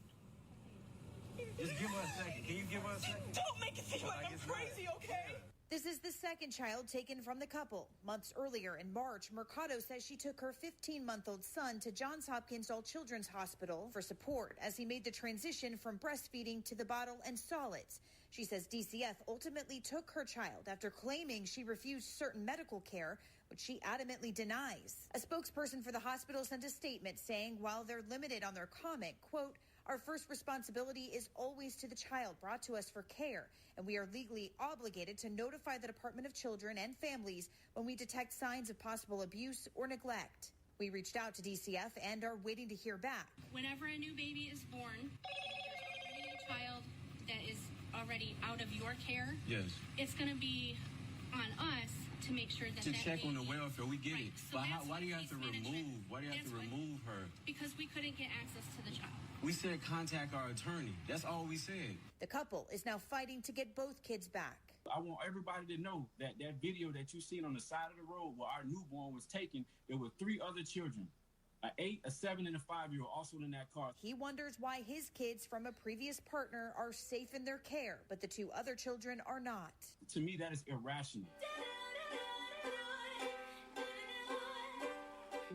Speaker 9: Just give us a second. Can you give us a second?
Speaker 7: Don't make it seem like I'm crazy, okay?
Speaker 8: This is the second child taken from the couple. Months earlier in March, Mercado says she took her 15-month-old son to Johns Hopkins All Children's Hospital for support as he made the transition from breastfeeding to the bottle and solids. She says DCF ultimately took her child after claiming she refused certain medical care, which she adamantly denies. A spokesperson for the hospital sent a statement saying while they're limited on their comment, quote, "Our first responsibility is always to the child brought to us for care, and we are legally obligated to notify the Department of Children and Families when we detect signs of possible abuse or neglect." We reached out to DCF and are waiting to hear back.
Speaker 10: Whenever a new baby is born, a child that is already out of your care,
Speaker 9: Yes.
Speaker 10: it's going to be on us to make sure that
Speaker 9: To
Speaker 10: that
Speaker 9: check on the
Speaker 10: baby-
Speaker 9: welfare, we get
Speaker 10: Right.
Speaker 9: it.
Speaker 10: So
Speaker 9: But
Speaker 10: that's
Speaker 9: why
Speaker 10: what
Speaker 9: do you have to
Speaker 10: case management-
Speaker 9: remove? Why do you have to
Speaker 10: that's what-
Speaker 9: remove her?
Speaker 10: Because we couldn't get access to the child.
Speaker 9: We said contact our attorney. That's all we said.
Speaker 8: The couple is now fighting to get both kids back.
Speaker 11: I want everybody to know that that video that you seen on the side of the road where our newborn was taken, there were 3 other children, an 8, a 7, and a 5-year-old also in that car.
Speaker 8: He wonders why his kids from a previous partner are safe in their care, but the 2 other children are not.
Speaker 11: To me, that is irrational.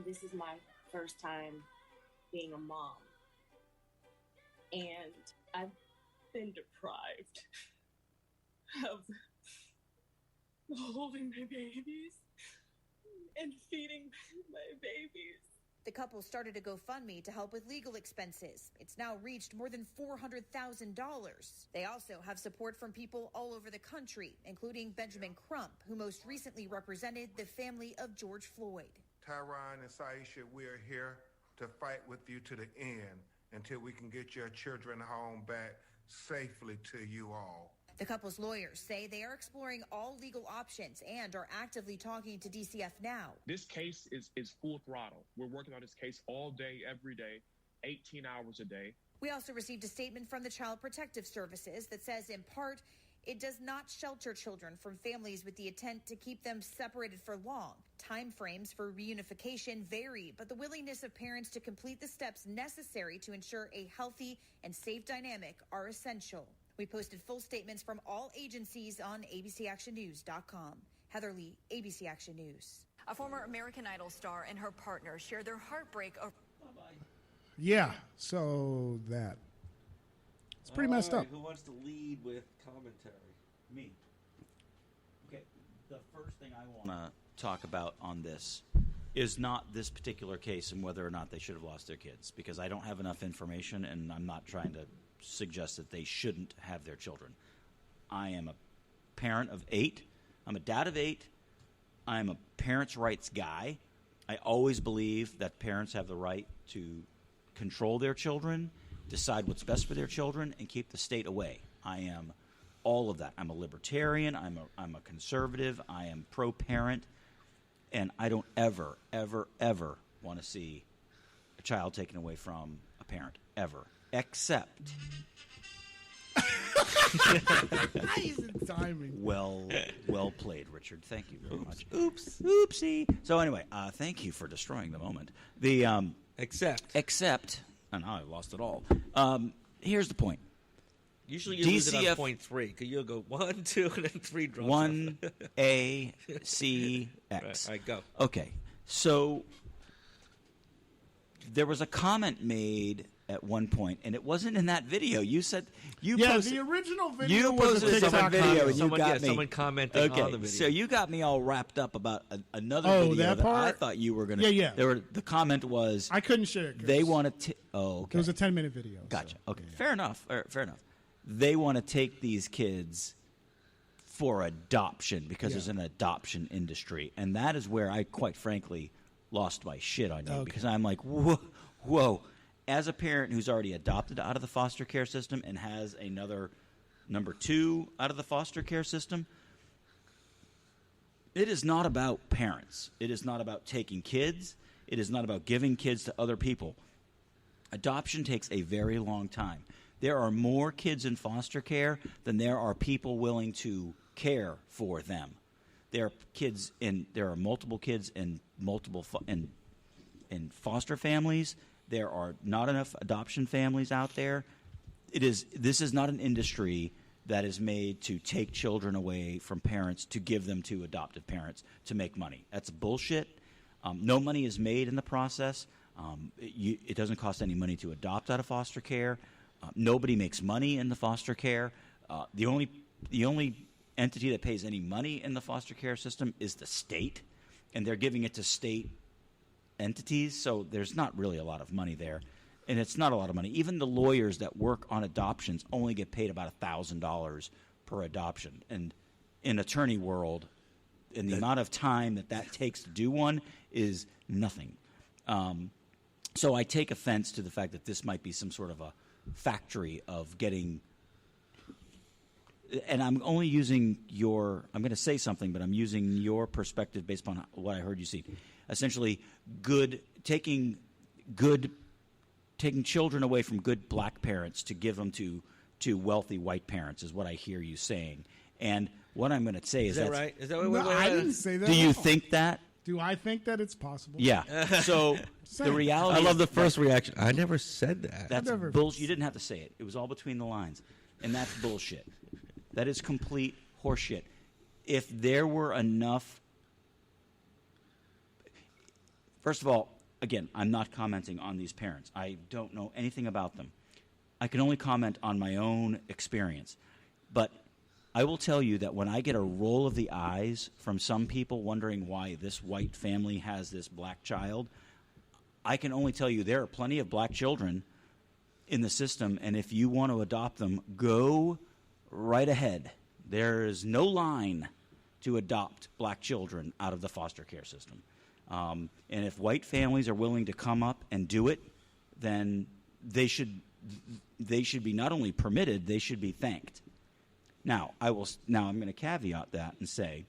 Speaker 12: This is my first time being a mom, and I've been deprived of holding my babies and feeding my babies.
Speaker 8: The couple started a GoFundMe to help with legal expenses. It's now reached more than $400,000. They also have support from people all over the country, including Benjamin Crump, who most recently represented the family of George Floyd.
Speaker 13: Tyron and Saisha, we're here to fight with you to the end until we can get your children home back safely to you all.
Speaker 8: The couple's lawyers say they are exploring all legal options and are actively talking to DCF now.
Speaker 14: This case is full throttle. We're working on this case all day, every day, 18 hours a day.
Speaker 8: We also received a statement from the Child Protective Services that says, in part, it does not shelter children from families with the intent to keep them separated for long. Time frames for reunification vary, but the willingness of parents to complete the steps necessary to ensure a healthy and safe dynamic are essential. We posted full statements from all agencies on abcactionnews.com. Heather Lee, ABC Action News.
Speaker 6: A former American Idol star and her partner share their heartbreak over...
Speaker 3: Yeah, so that. It's pretty messed up.
Speaker 2: Who wants to lead with commentary?
Speaker 4: Me. Okay, the first thing I want to talk about on this is not this particular case and whether or not they should have lost their kids, because I don't have enough information, and I'm not trying to suggest that they shouldn't have their children. I am a parent of 8. I'm a dad of 8. I'm a parents' rights guy. I always believe that parents have the right to control their children, decide what's best for their children, and keep the state away. I am all of that. I'm a libertarian. I'm a conservative. I am pro-parent. And I don't ever, ever, ever want to see a child taken away from a parent, ever. Except...
Speaker 3: Nice timing.
Speaker 4: Well played, Richard. Thank you very much. Oopsie. So anyway, thank you for destroying the moment. The except, and I lost it all. Here's the point.
Speaker 2: Usually you lose it on point 3, because you'll go 1, 2, and then 3 drops
Speaker 4: 1 A C X.
Speaker 2: All right, go.
Speaker 4: Okay, so there was a comment made at one point, and it wasn't in that video. You said
Speaker 3: the original video
Speaker 4: you
Speaker 3: was a
Speaker 4: posted
Speaker 3: TikTok
Speaker 4: video, and
Speaker 2: someone,
Speaker 4: you got me.
Speaker 2: Someone commented on the video.
Speaker 4: So you got me all wrapped up about another
Speaker 3: Oh,
Speaker 4: video
Speaker 3: that part?
Speaker 4: I thought you were going to.
Speaker 3: Yeah.
Speaker 4: The comment was
Speaker 3: I couldn't share it.
Speaker 4: they want to. Okay.
Speaker 3: It was a 10-minute video.
Speaker 4: Gotcha.
Speaker 3: So,
Speaker 4: Okay. Fair enough. Fair enough. They want to take these kids for adoption because there's an adoption industry, and that is where I, quite frankly, lost my shit on you because I'm like, whoa. As a parent who's already adopted out of the foster care system and has another number 2 out of the foster care system, it is not about parents. It is not about taking kids. It is not about giving kids to other people. Adoption takes a very long time. There are more kids in foster care than there are people willing to care for them. There are multiple kids in multiple in foster families. There are not enough adoption families out there. This is not an industry that is made to take children away from parents to give them to adoptive parents to make money. That's bullshit. No money is made in the process. It doesn't cost any money to adopt out of foster care. Nobody makes money in the foster care. The only entity that pays any money in the foster care system is the state, and they're giving it to state entities, so there's not really a lot of money there, and it's not a lot of money. Even the lawyers that work on adoptions only get paid about $1,000 per adoption, and in attorney world, and the amount of time that takes to do one is nothing. So I take offense to the fact that this might be some sort of a factory of getting, and I'm only using I'm going to say something, but I'm using your perspective based upon what I heard you see. Essentially, taking children away from good black parents to give them to wealthy white parents is what I hear you saying. And what I'm going to say is
Speaker 2: that right? Is that what?
Speaker 3: No, I didn't say that.
Speaker 4: Do you
Speaker 3: at all.
Speaker 4: think that?
Speaker 3: Do I think that it's possible?
Speaker 4: Yeah. So the reality.
Speaker 2: I love the first reaction. I never said that.
Speaker 4: That's bullshit. You didn't have to say it. It was all between the lines, and that's bullshit. That is complete horseshit. If there were enough. First of all, again, I'm not commenting on these parents. I don't know anything about them. I can only comment on my own experience. But I will tell you that when I get a roll of the eyes from some people wondering why this white family has this black child, I can only tell you there are plenty of black children in the system, and if you want to adopt them, go right ahead. There is no line to adopt black children out of the foster care system. And if white families are willing to come up and do it, then they should be not only permitted, they should be thanked. Now I'm going to caveat that and say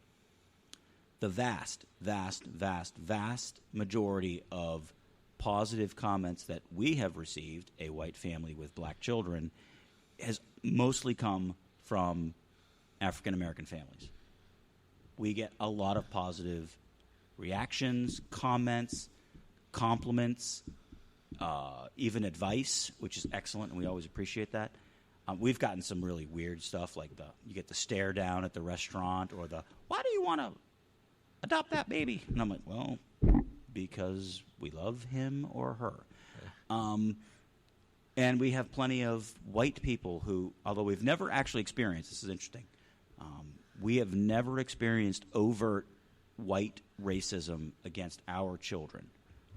Speaker 4: the vast, vast, vast, vast majority of positive comments that we have received, a white family with black children, has mostly come from African American families. We get a lot of positive reactions, comments, compliments, even advice, which is excellent, and we always appreciate that. We've gotten some really weird stuff, like you get the stare down at the restaurant, or the, why do you want to adopt that baby? And I'm like, well, because we love him or her. And we have plenty of white people who, although we've never actually experienced, this is interesting, we have never experienced overt white racism against our children.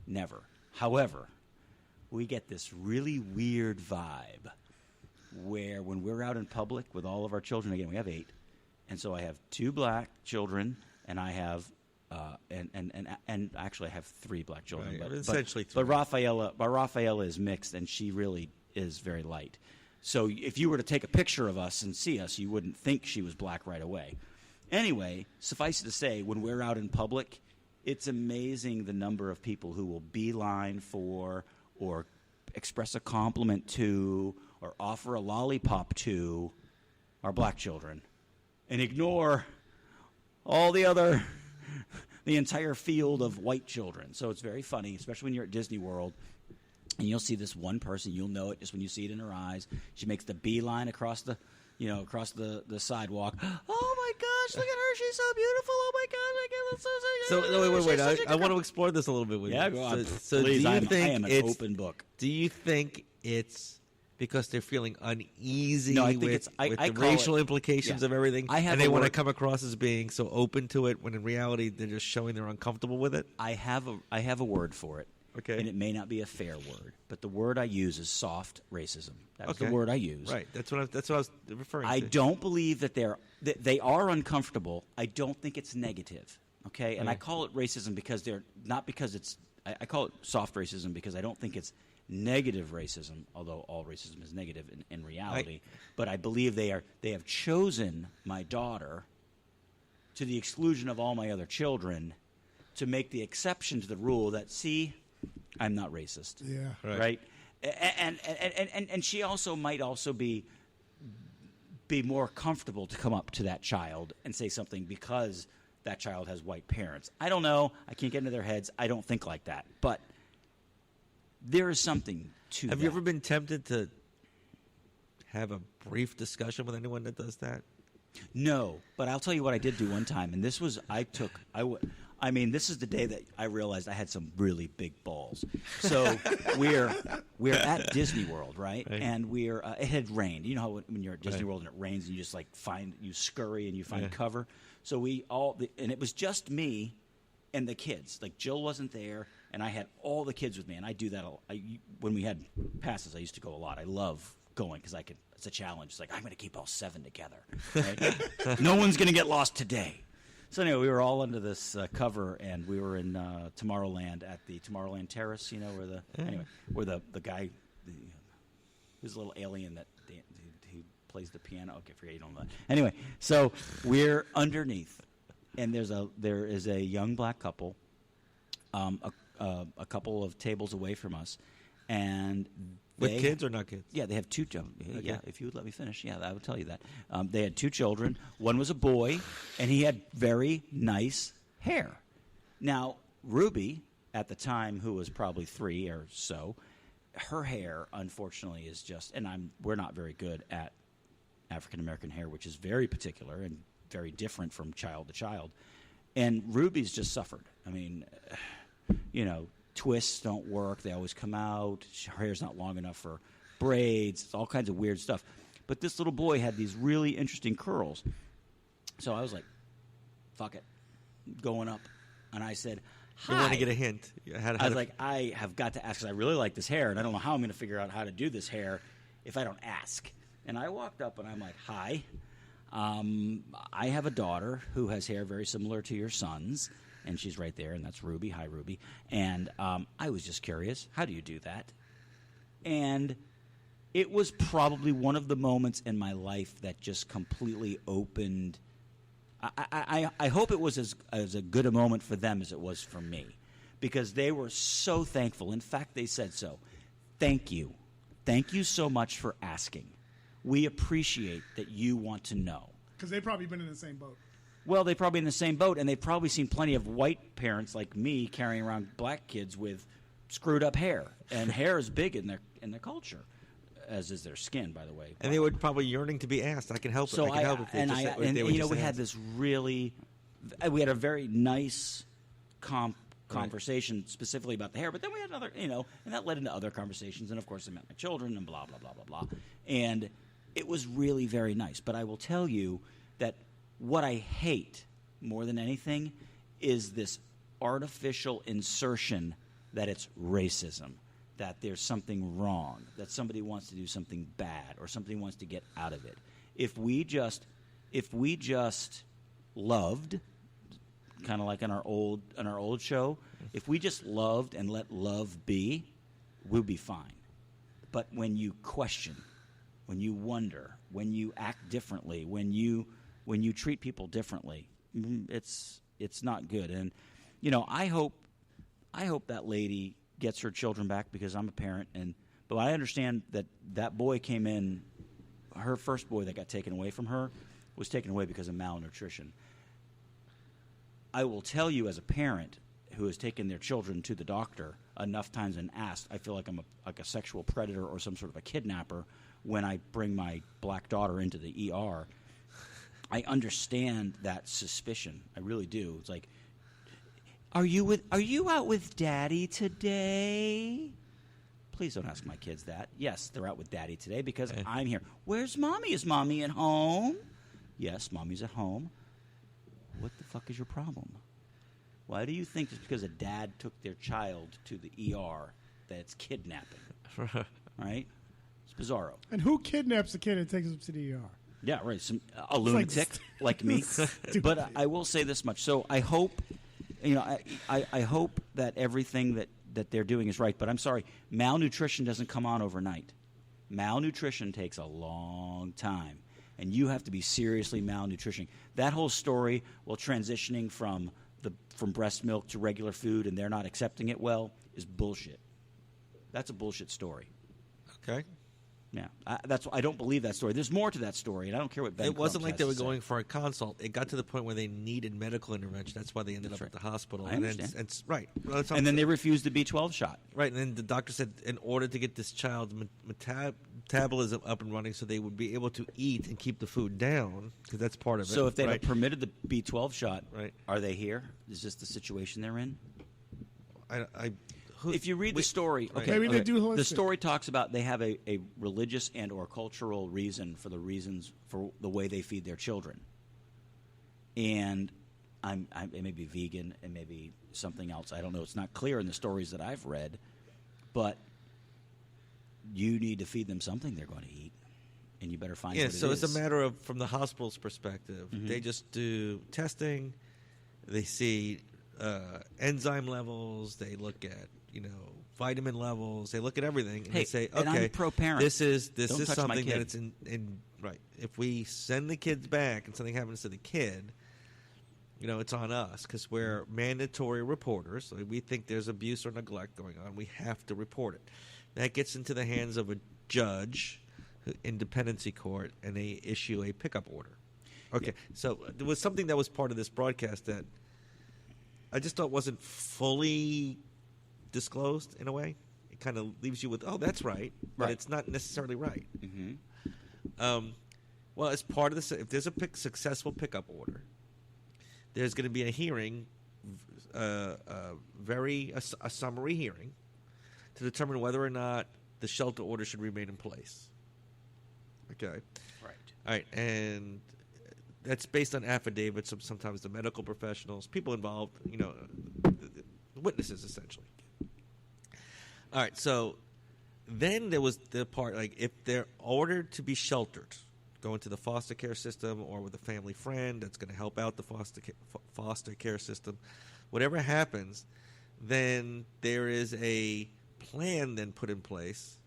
Speaker 4: Never. However, we get this really weird vibe where when we're out in public with all of our children, again, we have 8, and so I have 2 black children, and I have and actually I have 3 black children,
Speaker 2: right.
Speaker 4: but
Speaker 2: Essentially 3.
Speaker 4: But Rafaela is mixed, and she really is very light. So if you were to take a picture of us and see us, you wouldn't think she was black right away. Anyway, suffice it to say, when we're out in public, it's amazing the number of people who will beeline for, or express a compliment to, or offer a lollipop to our black children, and ignore all the entire field of white children. So it's very funny, especially when you're at Disney World, and you'll see this one person, you'll know it just when you see it in her eyes. She makes the beeline across the sidewalk. Oh my gosh, look at her, she's so beautiful. Oh my gosh,
Speaker 2: wait. I want to explore this a little bit with you.
Speaker 4: Yeah, go on.
Speaker 2: So
Speaker 4: Please,
Speaker 2: do you
Speaker 4: I
Speaker 2: think
Speaker 4: am an open book.
Speaker 2: Do you think it's because they're feeling uneasy
Speaker 4: No, I think
Speaker 2: with
Speaker 4: I
Speaker 2: the
Speaker 4: call
Speaker 2: racial
Speaker 4: it-
Speaker 2: implications
Speaker 4: yeah.
Speaker 2: of everything,
Speaker 4: I have
Speaker 2: and
Speaker 4: a
Speaker 2: they want to
Speaker 4: word-
Speaker 2: come across as being so open to it, when in reality they're just showing they're uncomfortable with it?
Speaker 4: I have a word for it.
Speaker 2: Okay.
Speaker 4: And it may not be a fair word, but the word I use is soft racism. That's
Speaker 2: Okay.
Speaker 4: the word I use.
Speaker 2: Right. That's what I was referring to.
Speaker 4: I don't believe that they are uncomfortable. I don't think it's negative. Okay, and I call it racism because they're not because it's. I call it soft racism because I don't think it's negative racism, although all racism is negative in reality. But I believe they have chosen my daughter to the exclusion of all my other children to make the exception to the rule that, see, I'm not racist.
Speaker 3: Yeah.
Speaker 4: Right? And she also might also be more comfortable to come up to that child and say something because that child has white parents. I don't know. I can't get into their heads. I don't think like that. But there is something to
Speaker 2: Have
Speaker 4: that.
Speaker 2: you ever been tempted to have a brief discussion with anyone that does that?
Speaker 4: No, but I'll tell you what I did do one time, and this was this is the day that I realized I had some really big balls. So we're at Disney World, right? And it had rained. You know how when you're at Disney World and it rains and you just you scurry and you find cover. So and it was just me and the kids. Like Jill wasn't there, and I had all the kids with me, and I do that when we had passes. I used to go a lot. I love going because it's a challenge. It's like, I'm going to keep all 7 together. Right? No one's going to get lost today. So anyway, we were all under this cover, and we were in Tomorrowland at the Tomorrowland Terrace. You know where the guy, who's a little alien that he plays the piano. Okay, forget you don't know that. Anyway, so we're underneath, and there is a young black couple, a couple of tables away from us, and.
Speaker 2: With kids or not kids?
Speaker 4: Yeah, they have 2 children.
Speaker 2: Okay.
Speaker 4: Yeah, if you would let me finish. Yeah, I would tell you that. They had 2 children. One was a boy, and he had very nice hair. Now, Ruby, at the time, who was probably 3 or so, her hair, unfortunately, is just, and we're not very good at African-American hair, which is very particular and very different from child to child. And Ruby's just suffered. I mean, twists don't work. They always come out. Her hair's not long enough for braids. It's all kinds of weird stuff. But this little boy had these really interesting curls. So I was like, fuck it, going up. And I said, hi.
Speaker 2: You want to get a hint.
Speaker 4: I was like, I have got to ask because I really like this hair, and I don't know how I'm going to figure out how to do this hair if I don't ask. And I walked up, and I'm like, hi. I have a daughter who has hair very similar to your son's. And she's right there, and that's Ruby. Hi, Ruby. And I was just curious, how do you do that? And it was probably one of the moments in my life that just completely opened. I hope it was as a good a moment for them as it was for me. because they were so thankful. In fact, they said so. Thank you. Thank you so much for asking. We appreciate that you want to know.
Speaker 3: Because they've probably been in the same boat.
Speaker 4: Well, they've probably been in the same boat, and they've probably seen plenty of white parents like me carrying around black kids with screwed up hair. And hair is big in their culture, as is their skin, by the way.
Speaker 2: And they were probably yearning to be asked. I can help it. I can help it.
Speaker 4: We had this really, we had a very nice conversation specifically about the hair, but then we had another, and that led into other conversations, and of course I met my children and blah, blah, blah, blah, blah. And it was really very nice. But I will tell you that what I hate more than anything is this artificial insertion that it's racism, that there's something wrong, that somebody wants to do something bad or somebody wants to get out of it. If we just loved, kind of like on our old show, if we just loved and let love be, we'll be fine. But when you question, when you wonder, when you act differently, when you treat people differently, it's not good. And I hope that lady gets her children back, because I'm a parent, but I understand that boy came in. Her first boy that got taken away from her was taken away because of malnutrition. I will tell you, as a parent who has taken their children to the doctor enough times and asked, I feel like I'm like a sexual predator or some sort of a kidnapper when I bring my black daughter into the ER. I understand that suspicion. I really do. It's like, are you out with Daddy today? Please don't ask my kids that. Yes, they're out with Daddy today because I'm here. Where's Mommy? Is Mommy at home? Yes, Mommy's at home. What the fuck is your problem? Why do you think just because a dad took their child to the ER that it's kidnapping? Right? It's bizarro.
Speaker 3: And who kidnaps a kid and takes him to the ER?
Speaker 4: Yeah, right. A lunatic like me. But I will say this much. So I hope, I hope that everything that they're doing is right. But I'm sorry, malnutrition doesn't come on overnight. Malnutrition takes a long time. And you have to be seriously malnutritioning. That whole story, while transitioning from breast milk to regular food and they're not accepting it well, is bullshit. That's a bullshit story.
Speaker 2: Okay.
Speaker 4: Yeah, I don't believe that story. There's more to that story, and I don't care what Ben
Speaker 2: It wasn't
Speaker 4: Crump
Speaker 2: like they were
Speaker 4: has to
Speaker 2: going
Speaker 4: say.
Speaker 2: for a consult. It got to the point where they needed medical intervention. That's why they ended up at the hospital.
Speaker 4: I understand.
Speaker 2: Right.
Speaker 4: And then they refused the B12 shot.
Speaker 2: Right, and then the doctor said in order to get this child's metabolism up and running so they would be able to eat and keep the food down, because that's part of it.
Speaker 4: So if they had permitted the B12 shot,
Speaker 2: right.
Speaker 4: Are they here? Is this the situation they're in?
Speaker 2: If
Speaker 4: you read the story, okay,
Speaker 3: maybe they do holistic.
Speaker 4: The story talks about they have a religious and or cultural reason for the way they feed their children. And it may be vegan, and maybe something else. I don't know. It's not clear in the stories that I've read, but you need to feed them something they're going to eat, and you better find.
Speaker 2: Yeah,
Speaker 4: what
Speaker 2: so
Speaker 4: it
Speaker 2: it's
Speaker 4: is.
Speaker 2: a matter of, from the hospital's perspective, they just do testing. They see enzyme levels. They look at vitamin levels. They look at everything, and they say,
Speaker 4: and
Speaker 2: okay,
Speaker 4: I'm pro-parent.
Speaker 2: this is
Speaker 4: Don't touch my
Speaker 2: something
Speaker 4: kid.
Speaker 2: that it's in right. If we send the kids back and something happens to the kid, it's on us, because we're mandatory reporters. So we think there's abuse or neglect going on. We have to report it. That gets into the hands of a judge in dependency court, and they issue a pickup order. Okay, so there was something that was part of this broadcast that I just thought wasn't fully disclosed in a way. It kind of leaves you with, oh, that's right, but it's not necessarily right.
Speaker 4: Mm-hmm.
Speaker 2: Well, as part of this, if there's a successful pickup order, there's going to be a hearing, a summary hearing, to determine whether or not the shelter order should remain in place. Okay.
Speaker 4: Right.
Speaker 2: All right, and that's based on affidavits of sometimes the medical professionals, people involved, witnesses essentially. All right, so then there was the part, like, if they're ordered to be sheltered, go into the foster care system or with a family friend that's going to help out the foster care system, whatever happens, then there is a plan then put in place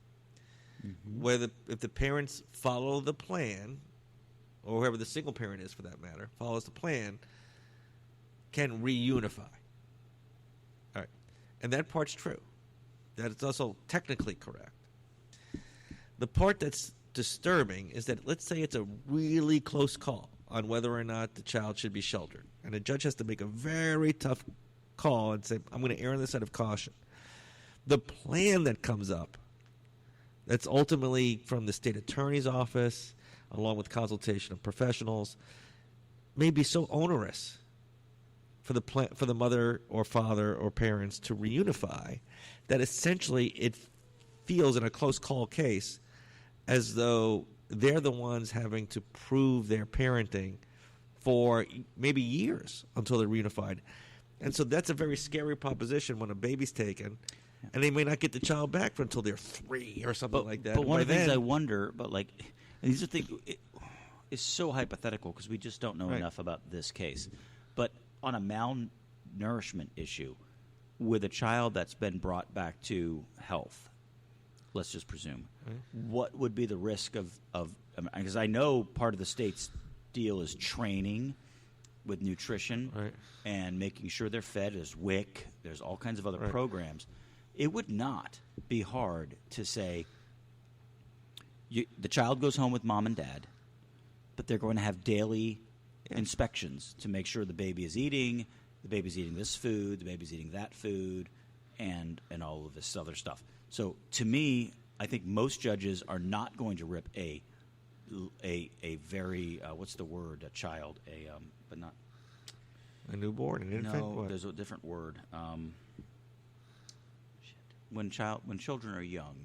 Speaker 2: where if the parents follow the plan, or whoever the single parent is for that matter, follows the plan, can reunify. All right. And that part's true. That is also technically correct. The part that's disturbing is that, let's say it's a really close call on whether or not the child should be sheltered. And a judge has to make a very tough call and say, I'm going to err on the side of caution. The plan that comes up, that's ultimately from the state attorney's office, along with consultation of professionals, may be so onerous for the mother or father or parents to reunify that essentially it feels in a close call case as though they're the ones having to prove their parenting for maybe years until they're reunified. And so that's a very scary proposition when a baby's taken, and they may not get the child back until they're 3 or something like that.
Speaker 4: But one of the things I wonder, these are things, it's so hypothetical because we just don't know enough about this case. But on a malnourishment issue, with a child that's been brought back to health, let's just presume, what would be the risk of because I know part of the state's deal is training with nutrition and making sure they're fed. There's WIC. There's all kinds of other programs. It would not be hard to say the child goes home with mom and dad, but they're going to have daily inspections to make sure the baby is eating, the baby's eating this food, the baby's eating that food, and all of this other stuff. So to me, I think most judges are not going to rip a very what's the word, a child, but not
Speaker 2: a newborn, an infant.
Speaker 4: No, there's a different word. When children are young,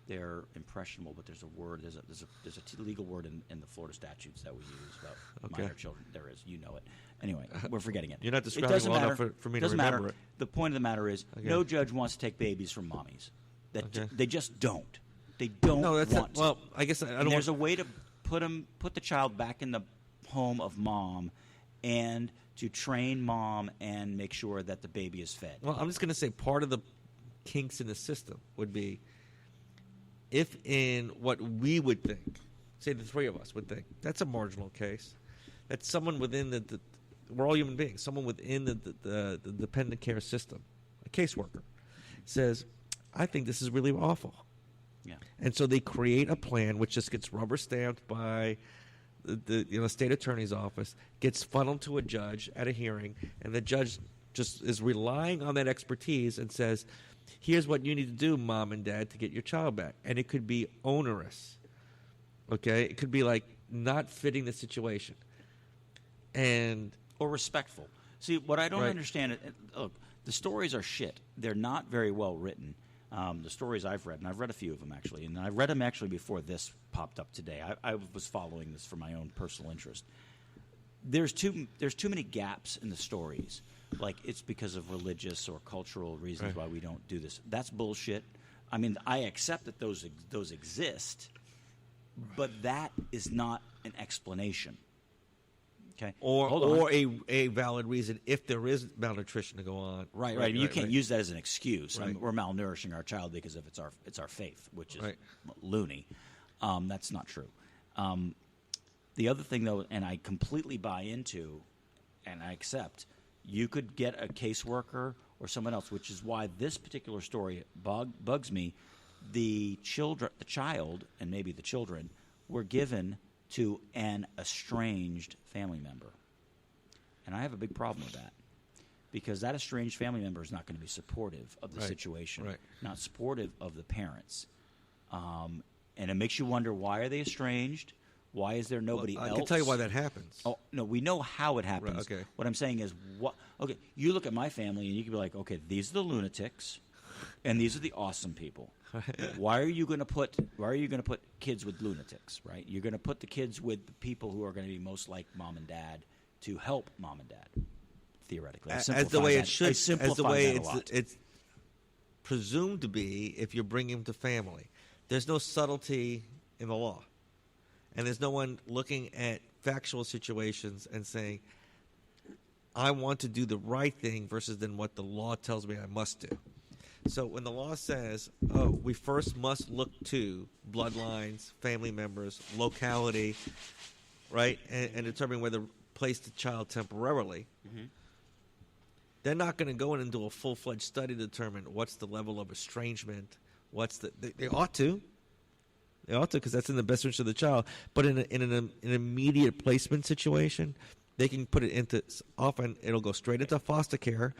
Speaker 4: they're impressionable, but there's a word. There's a legal word in the Florida statutes that we use about minor children. There is, you know it. Anyway, we're forgetting it.
Speaker 2: You're not describing well enough for me to remember it.
Speaker 4: The point of the matter is, no judge wants to take babies from mommies. They just don't. They don't want.
Speaker 2: Well, I guess I don't.
Speaker 4: There's a way to put the child back in the home of mom, and to train mom and make sure that the baby is fed.
Speaker 2: Well, I'm just going to say part of the kinks in the system would be if in what we would think, say the three of us would think, that's a marginal case. That's someone within the we're all human beings, someone within the dependent care system, a caseworker, says, I think this is really awful.
Speaker 4: Yeah.
Speaker 2: And so they create a plan which just gets rubber stamped by the state attorney's office, gets funneled to a judge at a hearing, and the judge just is relying on that expertise and says, here's what you need to do, mom and dad, to get your child back. And it could be onerous. Okay? It could be like not fitting the situation.
Speaker 4: Or respectful. See, what I don't understand, look, the stories are shit. They're not very well written. The stories I've read, and I've read a few of them actually, and I read them actually before this popped up today. I was following this for my own personal interest. There's too many gaps in the stories. Like it's because of religious or cultural reasons why we don't do this. That's bullshit. I mean, I accept that those exist, but that is not an explanation. Okay.
Speaker 2: Or a valid reason if there is malnutrition to go on.
Speaker 4: Right. You can't use that as an excuse. I mean, we're malnourishing our child because of it's our faith, which is loony. That's not true. The other thing, though, and I completely buy into, and I accept, you could get a caseworker or someone else, which is why this particular story bugs me. The child, and maybe the children, were given to an estranged family member. And I have a big problem with that because that estranged family member is not going to be supportive of the situation, not supportive of the parents. And it makes you wonder, why are they estranged? Why is there nobody else?
Speaker 2: I can tell you why that happens.
Speaker 4: Oh, no, we know how it happens.
Speaker 2: Right, okay.
Speaker 4: What I'm saying is, you look at my family and you can be like, okay, these are the lunatics and these are the awesome people. Why are you going to put kids with lunatics, right? You're going to put the kids with the people who are going to be most like mom and dad to help mom and dad, theoretically.
Speaker 2: As the way it should, as the way it's presumed to be if you're bringing them to family. There's no subtlety in the law. And there's no one looking at factual situations and saying, I want to do the right thing versus than what the law tells me I must do. So when the law says, we first must look to bloodlines, family members, locality, right, and determine whether to place the child temporarily, They're not going to go in and do a full-fledged study to determine what's the level of estrangement. They ought to. They ought to, because that's in the best interest of the child. But in an immediate placement situation, they can put it into, often it'll go straight into foster care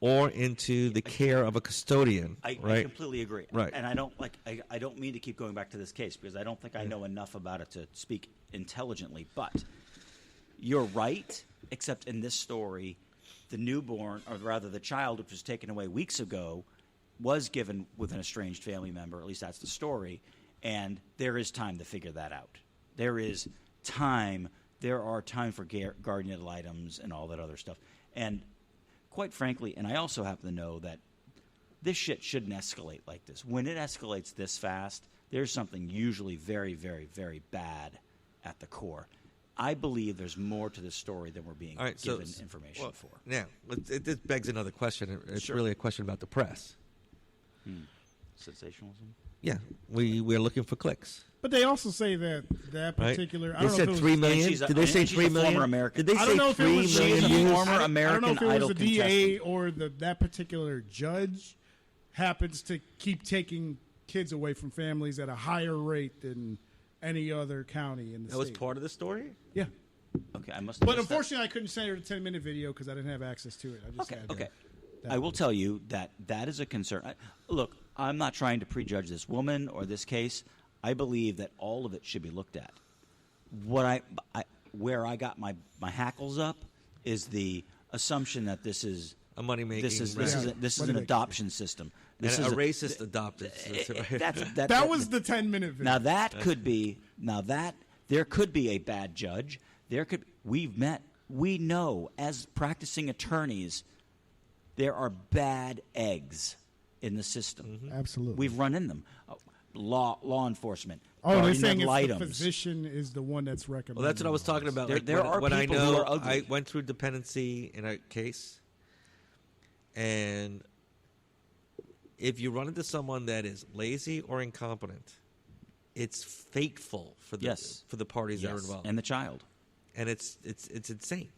Speaker 2: or into the care of a custodian.
Speaker 4: I completely agree.
Speaker 2: Right.
Speaker 4: And I don't mean to keep going back to this case because I don't think I know enough about it to speak intelligently. But you're right, except in this story, the newborn, or rather the child, which was taken away weeks ago, was given with an estranged family member. At least that's the story. And there is time to figure that out. There is time. There are time for guardian ad litems and all that other stuff. And quite frankly, and I also happen to know that this shit shouldn't escalate like this. When it escalates this fast, there's something usually very, very, very bad at the core. I believe there's more to this story than we're being given information for.
Speaker 2: Now, this begs another question. It's really a question about the press.
Speaker 4: Sensationalism?
Speaker 2: Yeah, we're looking for clicks.
Speaker 3: But they also say that particular.
Speaker 2: Right?
Speaker 3: I don't know
Speaker 2: said
Speaker 3: if it
Speaker 2: 3
Speaker 3: was,
Speaker 2: million. Did they say 3 million?
Speaker 4: Former American.
Speaker 2: Did they say 3 million?
Speaker 4: She's a former American
Speaker 3: I don't know if it was the DA
Speaker 4: contestant.
Speaker 3: or that particular judge happens to keep taking kids away from families at a higher rate than any other county in the
Speaker 2: That
Speaker 3: state.
Speaker 2: was part of the story?
Speaker 3: Yeah.
Speaker 4: Okay, I must.
Speaker 3: But unfortunately, I couldn't send her a 10-minute video because I didn't have access to it. I just had
Speaker 4: Okay. I will tell you that is a concern. Look, I'm not trying to prejudge this woman or this case. I believe that all of it should be looked at. Where I got my hackles up is the assumption that this is
Speaker 2: a money making.
Speaker 4: This is an adoption system. This
Speaker 2: and
Speaker 4: is
Speaker 2: a racist adopted.
Speaker 3: That was the 10-minute video.
Speaker 4: Now that could be. There could be a bad judge. We know as practicing attorneys, there are bad eggs in the system.
Speaker 3: Absolutely.
Speaker 4: We've run in them. Law enforcement.
Speaker 3: They're saying
Speaker 4: it's
Speaker 3: the physician is the one that's recommending.
Speaker 2: Well, that's what I was talking about.
Speaker 4: There are
Speaker 2: when
Speaker 4: people
Speaker 2: I know
Speaker 4: who are ugly.
Speaker 2: I went through dependency in a case, and if you run into someone that is lazy or incompetent, it's fateful for the parties that are involved
Speaker 4: and the child,
Speaker 2: and it's insane.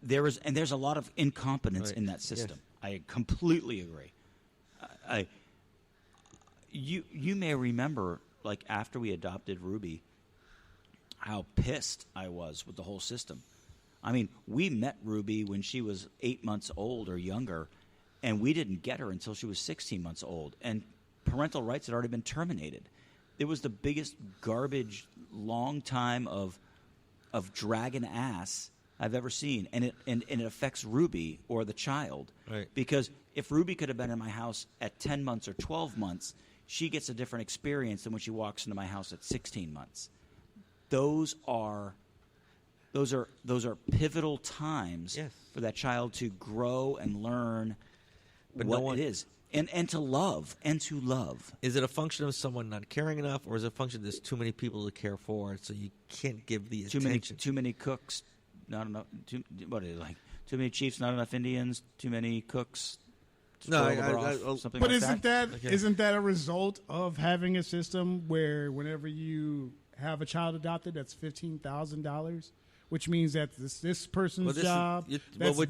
Speaker 4: There's a lot of incompetence in that system. Yes. I completely agree. You may remember, like after we adopted Ruby, how pissed I was with the whole system. I mean, we met Ruby when she was 8 months old or younger, and we didn't get her until she was 16 months old, and parental rights had already been terminated. It was the biggest garbage long time of dragging ass I've ever seen, and it affects Ruby or the child.
Speaker 2: Right.
Speaker 4: Because if Ruby could have been in my house at 10 months or 12 months, she gets a different experience than when she walks into my house at 16 months. Those are pivotal times for that child to grow and learn what it is. And to love.
Speaker 2: Is it a function of someone not caring enough, or is it a function there's too many people to care for, so you can't give the attention?
Speaker 4: Too many cooks, not enough. What is it like? Too many chiefs, not enough Indians. Too many cooks. Something
Speaker 3: but
Speaker 4: like
Speaker 3: isn't that a result of having a system where whenever you have a child adopted, that's $15,000? Which means that this person's job.
Speaker 4: You're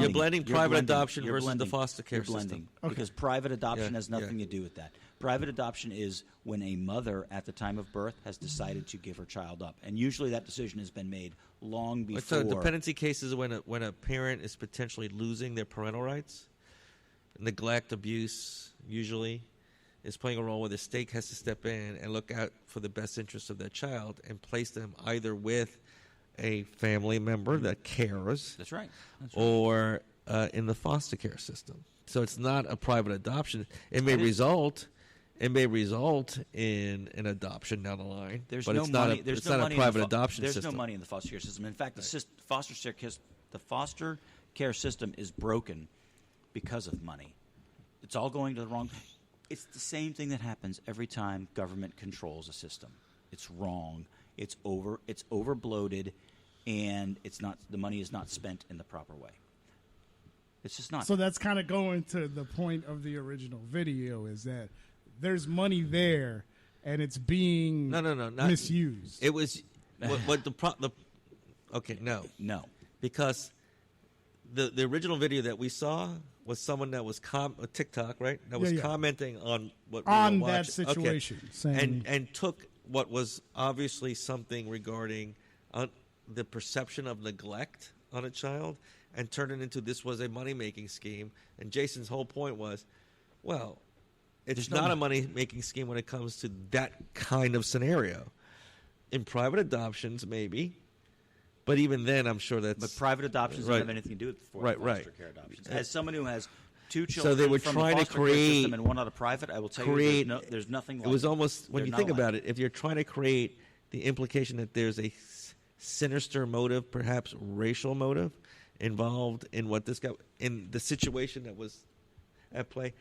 Speaker 4: blending
Speaker 2: private adoption versus the foster care system.
Speaker 4: Okay. Because private adoption has nothing to do with that. Private adoption is when a mother at the time of birth has decided to give her child up, and usually that decision has been made long before.
Speaker 2: So dependency cases when a parent is potentially losing their parental rights, neglect, abuse usually is playing a role where the state has to step in and look out for the best interests of their child and place them either with a family member that cares.
Speaker 4: That's right.
Speaker 2: Or in the foster care system. So it's not a private adoption. It may result in an adoption down the line.
Speaker 4: There's
Speaker 2: but
Speaker 4: no
Speaker 2: it's
Speaker 4: money.
Speaker 2: not a private adoption
Speaker 4: system.
Speaker 2: system.
Speaker 4: There's no money in the foster care system. In fact, the foster care system is broken because of money. It's all going to the wrong. It's the same thing that happens every time government controls a system. It's wrong. It's over bloated, and the money is not spent in the proper way. It's just not.
Speaker 3: So that's kind of going to the point of the original video, is that there's money there, and it's being misused.
Speaker 2: It was what the okay, no,
Speaker 4: no,
Speaker 2: because the original video that we saw was someone that was TikTok, right? That was commenting on what
Speaker 3: on
Speaker 2: we were
Speaker 3: that situation, saying,
Speaker 2: and took what was obviously something regarding the perception of neglect on a child and turned it into this was a money-making scheme. And Jason's whole point was, well, it's not a money-making scheme when it comes to that kind of scenario. In private adoptions, maybe. But even then, I'm sure that's...
Speaker 4: But private adoptions don't have anything to do with foster care adoptions. As someone who has two children
Speaker 2: so they were
Speaker 4: from
Speaker 2: trying
Speaker 4: the
Speaker 2: to
Speaker 4: foster
Speaker 2: create,
Speaker 4: care system and one out of private, I will tell you there's nothing like it.
Speaker 2: It was almost, when you think about it, if you're trying to create the implication that there's a sinister motive, perhaps racial motive, involved in what this guy... in the situation that was at play,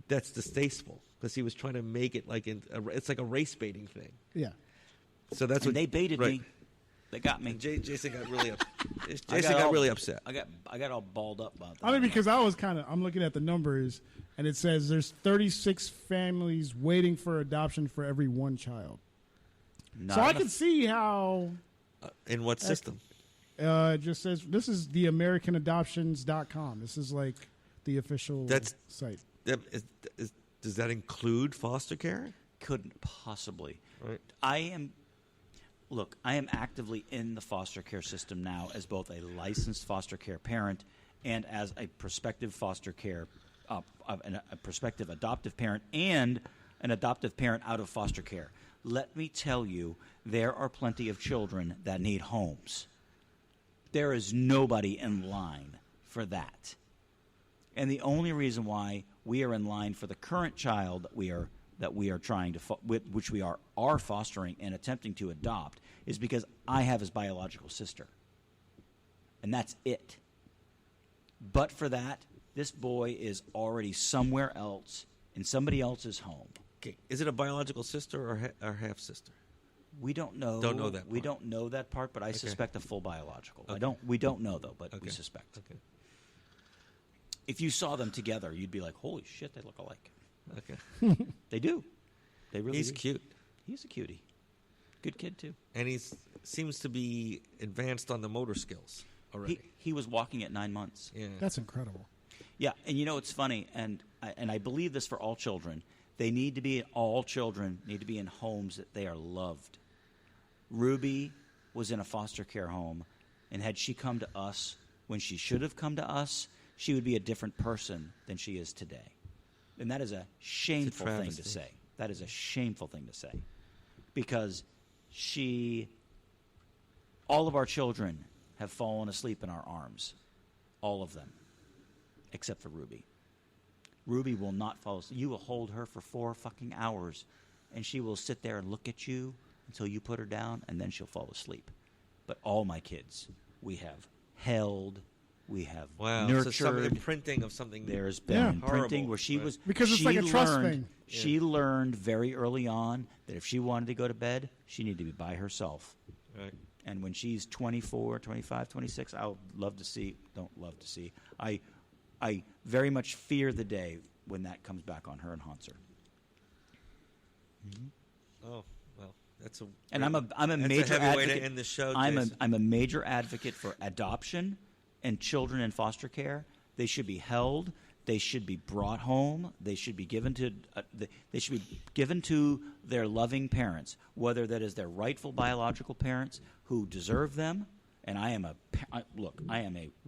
Speaker 2: that's distasteful. Because he was trying to make it like... it's like a race-baiting thing.
Speaker 3: Yeah.
Speaker 2: So that's what
Speaker 4: they baited me. They got me.
Speaker 2: Jason got really really upset.
Speaker 4: I got all balled up about that.
Speaker 3: I mean, because I'm looking at the numbers, and it says there's 36 families waiting for adoption for every one child. So I can see how.
Speaker 2: In what system?
Speaker 3: It just says this is the AmericanAdoptions.com. This is like the official site.
Speaker 2: Does that include foster care?
Speaker 4: Couldn't possibly.
Speaker 2: Right.
Speaker 4: Look, I am actively in the foster care system now as both a licensed foster care parent and as a prospective foster care, a prospective adoptive parent and an adoptive parent out of foster care. Let me tell you, there are plenty of children that need homes. There is nobody in line for that. And the only reason why we are in line for the current child that we are trying to which we are fostering and attempting to adopt is because I have his biological sister. And that's it. But for that, this boy is already somewhere else in somebody else's home.
Speaker 2: Okay. Is it a biological sister or half sister?
Speaker 4: We don't know.
Speaker 2: Don't know that part.
Speaker 4: We don't know that part, but I suspect a full biological.
Speaker 2: Okay.
Speaker 4: We don't know though, but we suspect.
Speaker 2: Okay.
Speaker 4: If you saw them together, you'd be like, "Holy shit, they look alike."
Speaker 2: Okay.
Speaker 4: They do. They really
Speaker 2: He's
Speaker 4: do.
Speaker 2: cute.
Speaker 4: He's a cutie. Good kid, too.
Speaker 2: And he seems to be advanced on the motor skills already.
Speaker 4: He was walking at 9 months.
Speaker 2: Yeah.
Speaker 3: That's incredible.
Speaker 4: Yeah, and you know, it's funny, and I believe this for all children. All children need to be in homes that they are loved. Ruby was in a foster care home, and had she come to us when she should have come to us, she would be a different person than she is today. And that is a shameful thing to say. That is a shameful thing to say. Because all of our children have fallen asleep in our arms. All of them. Except for Ruby. Ruby will not fall asleep. You will hold her for 4 fucking hours, and she will sit there and look at you until you put her down, and then she'll fall asleep. But all my kids, we have held... We have nurtured.
Speaker 2: So some imprinting of something.
Speaker 4: There's been imprinting where she was
Speaker 3: because it's like a trust thing.
Speaker 4: She learned very early on that if she wanted to go to bed, she needed to be by herself.
Speaker 2: Right.
Speaker 4: And when she's 24, 25, 26, I would love to see. Don't love to see. I very much fear the day when that comes back on her and haunts her.
Speaker 2: Mm-hmm. Oh well, that's a.
Speaker 4: And I'm a major
Speaker 2: heavy
Speaker 4: advocate.
Speaker 2: Way to end the show,
Speaker 4: I'm a major advocate for adoption. And children in foster care, they should be held. They should be brought home. They should be given to their loving parents, whether that is their rightful biological parents who deserve them. And I am a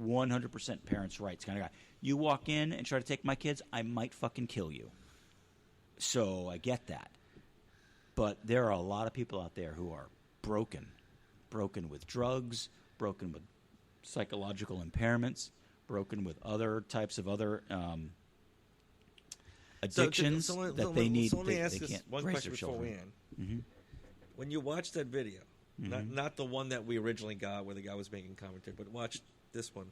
Speaker 4: 100% parents' rights kind of guy. You walk in and try to take my kids, I might fucking kill you. So I get that. But there are a lot of people out there who are broken with drugs, broken with psychological impairments, broken with other types of addictions that they need.
Speaker 2: So let me ask
Speaker 4: they
Speaker 2: this
Speaker 4: can't
Speaker 2: one
Speaker 4: raise
Speaker 2: question
Speaker 4: their
Speaker 2: before we
Speaker 4: children.
Speaker 2: end.
Speaker 4: Mm-hmm.
Speaker 2: When you watch that video,
Speaker 4: Mm-hmm.
Speaker 2: not the one that we originally got where the guy was making commentary, but watch this one.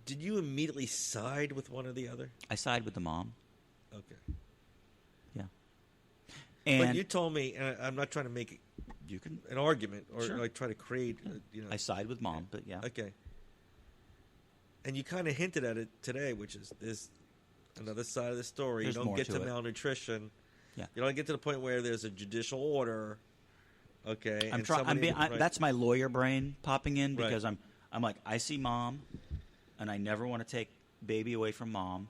Speaker 2: Did you immediately side with one or the other?
Speaker 4: I side with the mom.
Speaker 2: Okay.
Speaker 4: Yeah. And
Speaker 2: but you told me, and I'm not trying to make an argument or like try to create.
Speaker 4: I side with mom, but yeah.
Speaker 2: Okay. And you kind of hinted at it today, which is there's another side of the story.
Speaker 4: There's
Speaker 2: you don't
Speaker 4: more
Speaker 2: get
Speaker 4: to it.
Speaker 2: malnutrition.
Speaker 4: Yeah.
Speaker 2: You don't get to the point where there's a judicial order Okay,
Speaker 4: I'm
Speaker 2: and
Speaker 4: trying.
Speaker 2: right.
Speaker 4: That's my lawyer brain popping in because
Speaker 2: Right.
Speaker 4: I'm like, I see mom, and I never want to take baby away from mom,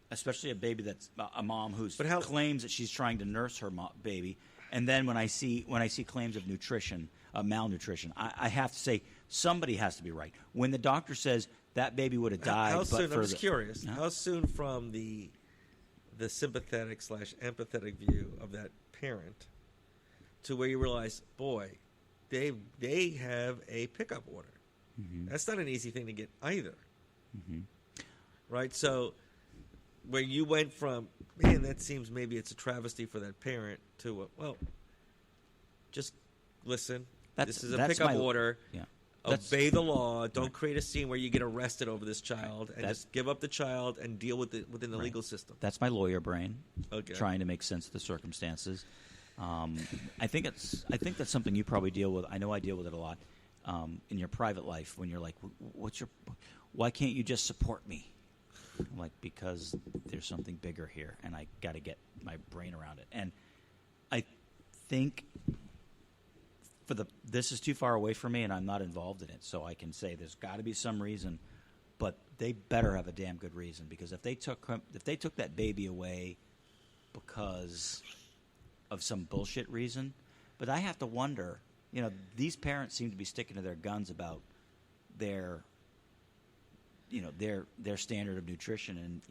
Speaker 4: especially a baby that's a mom who claims that she's trying to nurse her baby. And then when I see claims of nutrition, malnutrition, I have to say somebody has to be right. When the doctor says that baby would have died,
Speaker 2: How soon?
Speaker 4: but
Speaker 2: I'm just curious. How soon from the sympathetic / empathetic view of that parent to where you realize, boy, they have a pickup order.
Speaker 4: Mm-hmm.
Speaker 2: That's not an easy thing to get either. Mm-hmm. Right? So where you went from, man, that seems maybe it's a travesty for that parent to, well, just listen. This is a pickup order.
Speaker 4: Yeah.
Speaker 2: Obey the law. Don't create a scene where you get arrested over this child, and just give up the child and deal with it within the legal system.
Speaker 4: That's my lawyer brain,
Speaker 2: Okay.
Speaker 4: trying to make sense of the circumstances. I think that's something you probably deal with. I know I deal with it a lot in your private life when you're like, why can't you just support me? I'm like, because there's something bigger here, and I got to get my brain around it. And I think this is too far away from me, and I'm not involved in it, so I can say there's got to be some reason, but they better have a damn good reason, because if they took that baby away because of some bullshit reason, but I have to wonder, these parents seem to be sticking to their guns about their standard of nutrition, and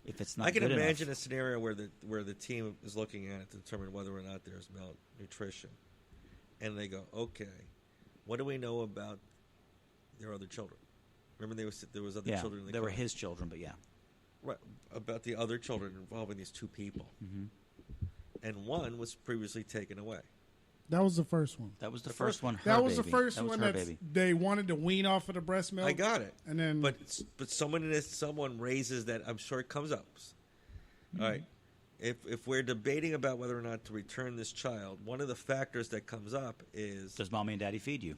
Speaker 4: if it's not,
Speaker 2: I can
Speaker 4: good
Speaker 2: imagine
Speaker 4: enough,
Speaker 2: a scenario where the team is looking at it to determine whether or not there's malnutrition, and they go, okay, what do we know about their other children? Remember, there was other children in the
Speaker 4: they
Speaker 2: car.
Speaker 4: were his children, but yeah,
Speaker 2: right, about the other children involving these two people,
Speaker 4: mm-hmm.
Speaker 2: and one was previously taken away.
Speaker 3: That was the first one.
Speaker 4: That was the first one.
Speaker 3: That was the first one that they wanted to wean off of the breast milk.
Speaker 2: I got it.
Speaker 3: And then,
Speaker 2: but someone raises that. I'm sure it comes up. Mm-hmm. All right. If we're debating about whether or not to return this child, one of the factors that comes up is,
Speaker 4: does mommy and daddy feed you?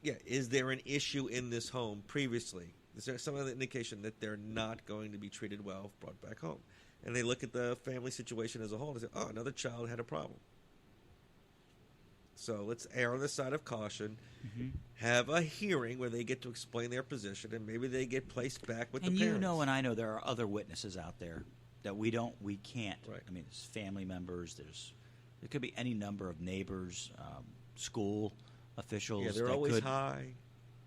Speaker 2: Yeah. Is there an issue in this home previously? Is there some other indication that they're not going to be treated well if brought back home? And they look at the family situation as a whole and say, oh, another child had a problem. So let's err on the side of caution,
Speaker 4: mm-hmm.
Speaker 2: have a hearing where they get to explain their position, and maybe they get placed back with the parents.
Speaker 4: And and I know there are other witnesses out there that we can't. Right. I mean, there's family members. There could be any number of neighbors, school officials.
Speaker 2: Yeah, they're always high.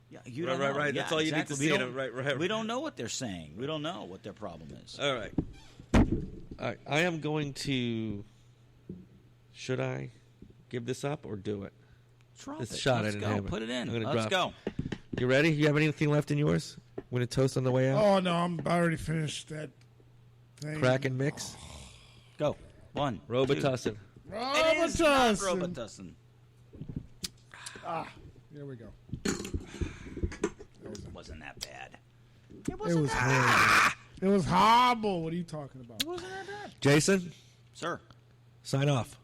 Speaker 4: Yeah, you don't know.
Speaker 2: Right.
Speaker 4: Yeah,
Speaker 2: that's all you need to see. Right.
Speaker 4: We don't know what they're saying. We don't know what their problem is.
Speaker 2: All right. I am going to. Should I give this up or do it?
Speaker 4: Drop
Speaker 2: this
Speaker 4: it.
Speaker 2: Shot
Speaker 4: Let's
Speaker 2: I
Speaker 4: go.
Speaker 2: didn't have
Speaker 4: Put it in.
Speaker 2: Let's
Speaker 4: go.
Speaker 2: You ready? You have anything left in yours? Want to toast on the way out?
Speaker 3: Oh no, I already finished that thing.
Speaker 2: Crack and mix.
Speaker 4: Go. One.
Speaker 2: Robitussin.
Speaker 4: It is not Robitussin.
Speaker 3: Here we go.
Speaker 4: Wasn't that bad?
Speaker 3: It was horrible. It was horrible. What are you talking about?
Speaker 4: It wasn't that bad.
Speaker 2: Jason?
Speaker 4: Sir.
Speaker 2: Sign off.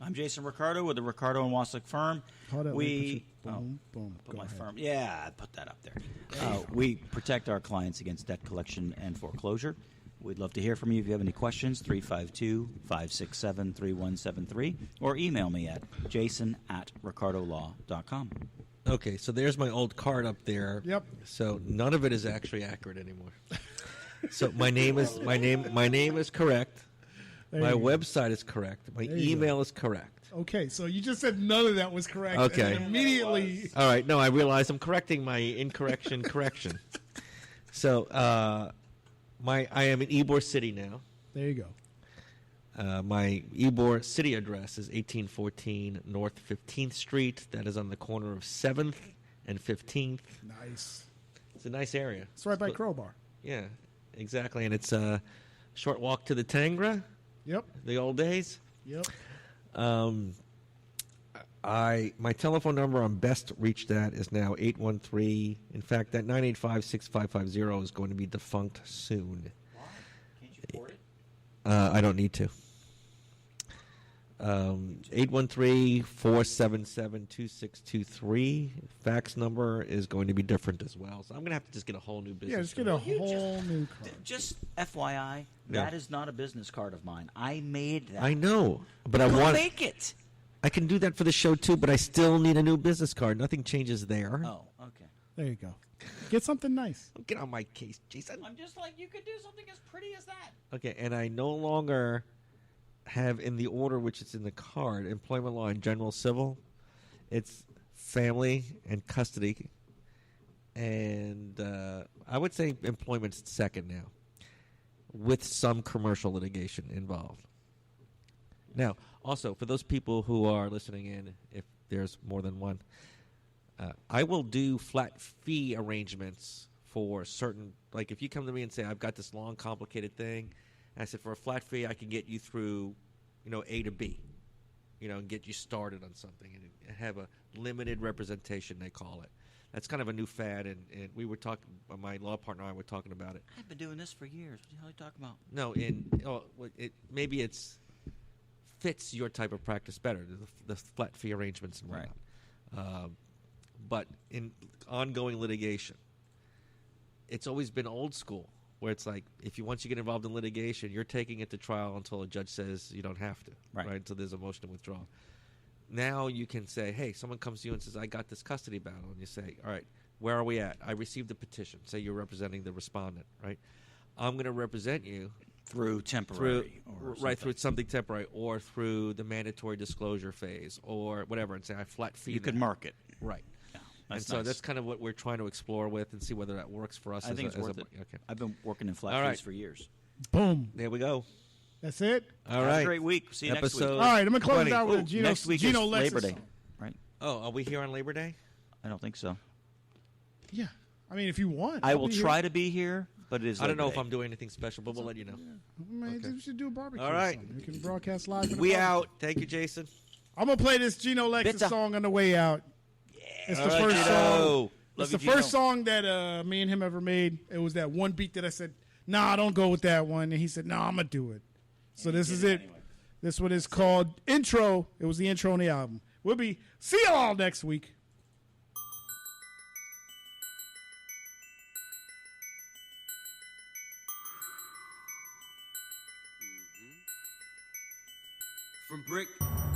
Speaker 4: I'm Jason Ricardo with the Ricardo and Waslick firm.
Speaker 3: Hold on,
Speaker 4: Boom. Put my firm. Yeah, put that up there. We protect our clients against debt collection and foreclosure. We'd love to hear from you if you have any questions, 352-567-3173, or email me at jason@ricardolaw.com.
Speaker 2: Okay, so there's my old card up there.
Speaker 3: Yep.
Speaker 2: So none of it is actually accurate anymore. So my name is correct. My website is correct. My email is correct.
Speaker 3: Okay, so you just said none of that was correct.
Speaker 2: Okay.
Speaker 3: And immediately.
Speaker 2: All right. No, I realize I'm correcting my incorrection correction. So I am in Ybor City now.
Speaker 3: There you go.
Speaker 2: My Ybor City address is 1814 North 15th Street. That is on the corner of 7th and 15th.
Speaker 3: Nice.
Speaker 2: It's a nice area.
Speaker 3: It's right by Crowbar.
Speaker 2: Yeah, exactly. And it's a short walk to the Tangra.
Speaker 3: Yep.
Speaker 2: The old days.
Speaker 3: Yep.
Speaker 2: My telephone number I'm best reached at is now 813. In fact, that 985-6550 is going to be defunct soon.
Speaker 4: Why? Can't you afford it?
Speaker 2: I don't need to. 813-477-2623. Fax number is going to be different as well. So I'm going to have to just get a whole new business
Speaker 3: Yeah, just get a whole new card.
Speaker 4: Just FYI, that is not a business card of mine. I made that.
Speaker 2: I know, but
Speaker 4: Go
Speaker 2: I want
Speaker 4: make it.
Speaker 2: I can do that for the show too, but I still need a new business card. Nothing changes there.
Speaker 4: Oh, okay.
Speaker 3: There you go. Get something nice.
Speaker 2: Get on my case, Jason.
Speaker 4: I'm just like, you could do something as pretty as that.
Speaker 2: Okay, and I no longer have in the order which it's in the card, employment law and general civil. It's family and custody. And I would say employment's second now, with some commercial litigation involved. Now, also, for those people who are listening in, if there's more than one, I will do flat fee arrangements for certain, like if you come to me and say, I've got this long, complicated thing, and I said, for a flat fee, I can get you through, A to B, and get you started on something and have a limited representation, they call it. That's kind of a new fad, and we were talking, my law partner and I were talking about it.
Speaker 4: I've been doing this for years. What the hell are you talking about?
Speaker 2: No, maybe it's fits your type of practice better, the flat fee arrangements and whatnot. Right. But in ongoing litigation, it's always been old school, where it's like once you get involved in litigation, you're taking it to trial until a judge says you don't have to, right? Until there's a motion to withdraw. Now you can say, hey, someone comes to you and says, I got this custody battle. And you say, all right, where are we at? I received a petition. Say you're representing the respondent, right? I'm going to represent you.
Speaker 4: Through temporary.
Speaker 2: Through something temporary, or through the mandatory disclosure phase, or whatever, and say I flat fee.
Speaker 4: You could mark it.
Speaker 2: Right.
Speaker 4: Yeah,
Speaker 2: and so that's kind of what we're trying to explore with and see whether that works for us.
Speaker 4: I think it's worth it.
Speaker 2: Okay.
Speaker 4: I've been working in flat fees for years.
Speaker 3: Boom.
Speaker 2: There we go.
Speaker 3: That's it.
Speaker 2: All right.
Speaker 4: Have a great week. See you next week.
Speaker 3: All right, I'm going to close it out with Gino.
Speaker 4: Next week
Speaker 3: Gino
Speaker 4: is
Speaker 3: Lexus
Speaker 4: Labor Day,
Speaker 3: song.
Speaker 4: right?
Speaker 2: Oh, are we here on Labor Day?
Speaker 4: I don't think so.
Speaker 3: Yeah. I mean, if you want.
Speaker 4: I will try to be here, but it is
Speaker 2: I don't know
Speaker 4: Labor
Speaker 2: if I'm
Speaker 4: Day.
Speaker 2: doing anything special, but we'll let you know.
Speaker 3: We should do a barbecue.
Speaker 2: All right.
Speaker 3: We can broadcast live.
Speaker 2: We out. Thank you, Jason.
Speaker 3: I'm going to play this Gino Lexus song on the way out. It's the first
Speaker 2: Gino.
Speaker 3: song.
Speaker 4: Love
Speaker 3: It's
Speaker 4: you,
Speaker 3: the
Speaker 4: Gino.
Speaker 3: first song that me and him ever made. It was that one beat that I said, nah, don't go with that one. And he said, no, I'm going to do it. So this is it.
Speaker 4: Anyway.
Speaker 3: This one is called Intro. It was the intro on the album. See you all next week.
Speaker 14: From brick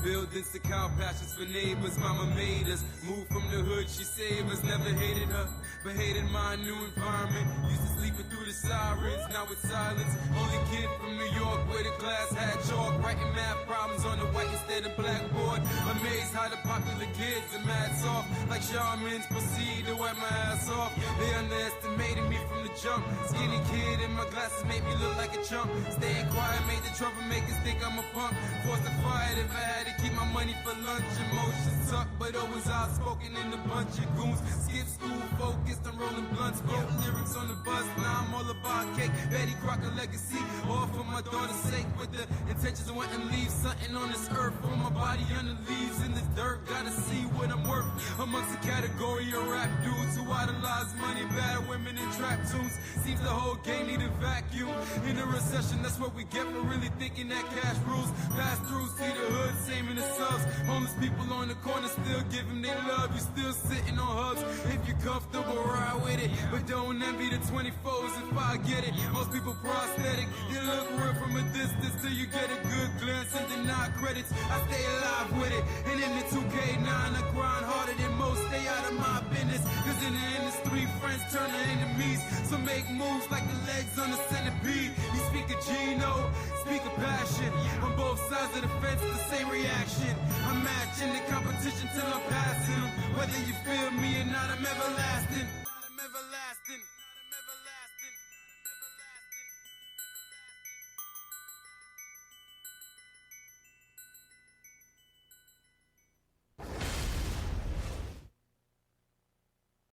Speaker 14: buildings to cow pastures for neighbors, mama made us. Moved from the hood, she saved us. Never hated her, but hated my new environment. Used to sleeping through the sirens, now it's silence. Only kid from New York with a glass hat chalk, writing math problems on the white instead of blackboard. Amazed how the popular kids are mad soft, like shamans proceed to wipe my ass off. They underestimated me from the jump. Skinny kid in my glasses made me look like a chump. Staying quiet made the troublemakers think I'm a punk. Forced to fight if I had to keep my money for lunch. Emotions suck, but always outspoken in a bunch of goons. Skip school, focused on rolling blunts. Wrote lyrics on the bus, now I'm all about cake. Betty Crocker legacy, all for my daughter's sake. With the intentions of wanting to leave something on this earth. For my body under leaves in the dirt. Gotta see what I'm worth amongst the category of rap dudes who idolize money, bad women, and trap tunes. Seems the whole game need a vacuum. In a recession, that's what we get for really thinking that cash rules. Pass through, see the hood, same in the subs. Homeless people on the corner still giving they love. You still sitting on hubs. If you're comfortable, ride with it. But don't envy the 24s if I get it. Most people prosthetic. You look real from a distance till you get a good glance and deny credits. I stay alive with it. And in the 2K9, I grind harder than most. Stay out of my business. Cause in the industry, friends turn to enemies. So make moves like the legs on the centipede. You speak of Gino, speak of passion. On both sides of the fence, the same reaction. I'm matching the competition till I'm past him. Whether you feel me or not, I'm everlasting.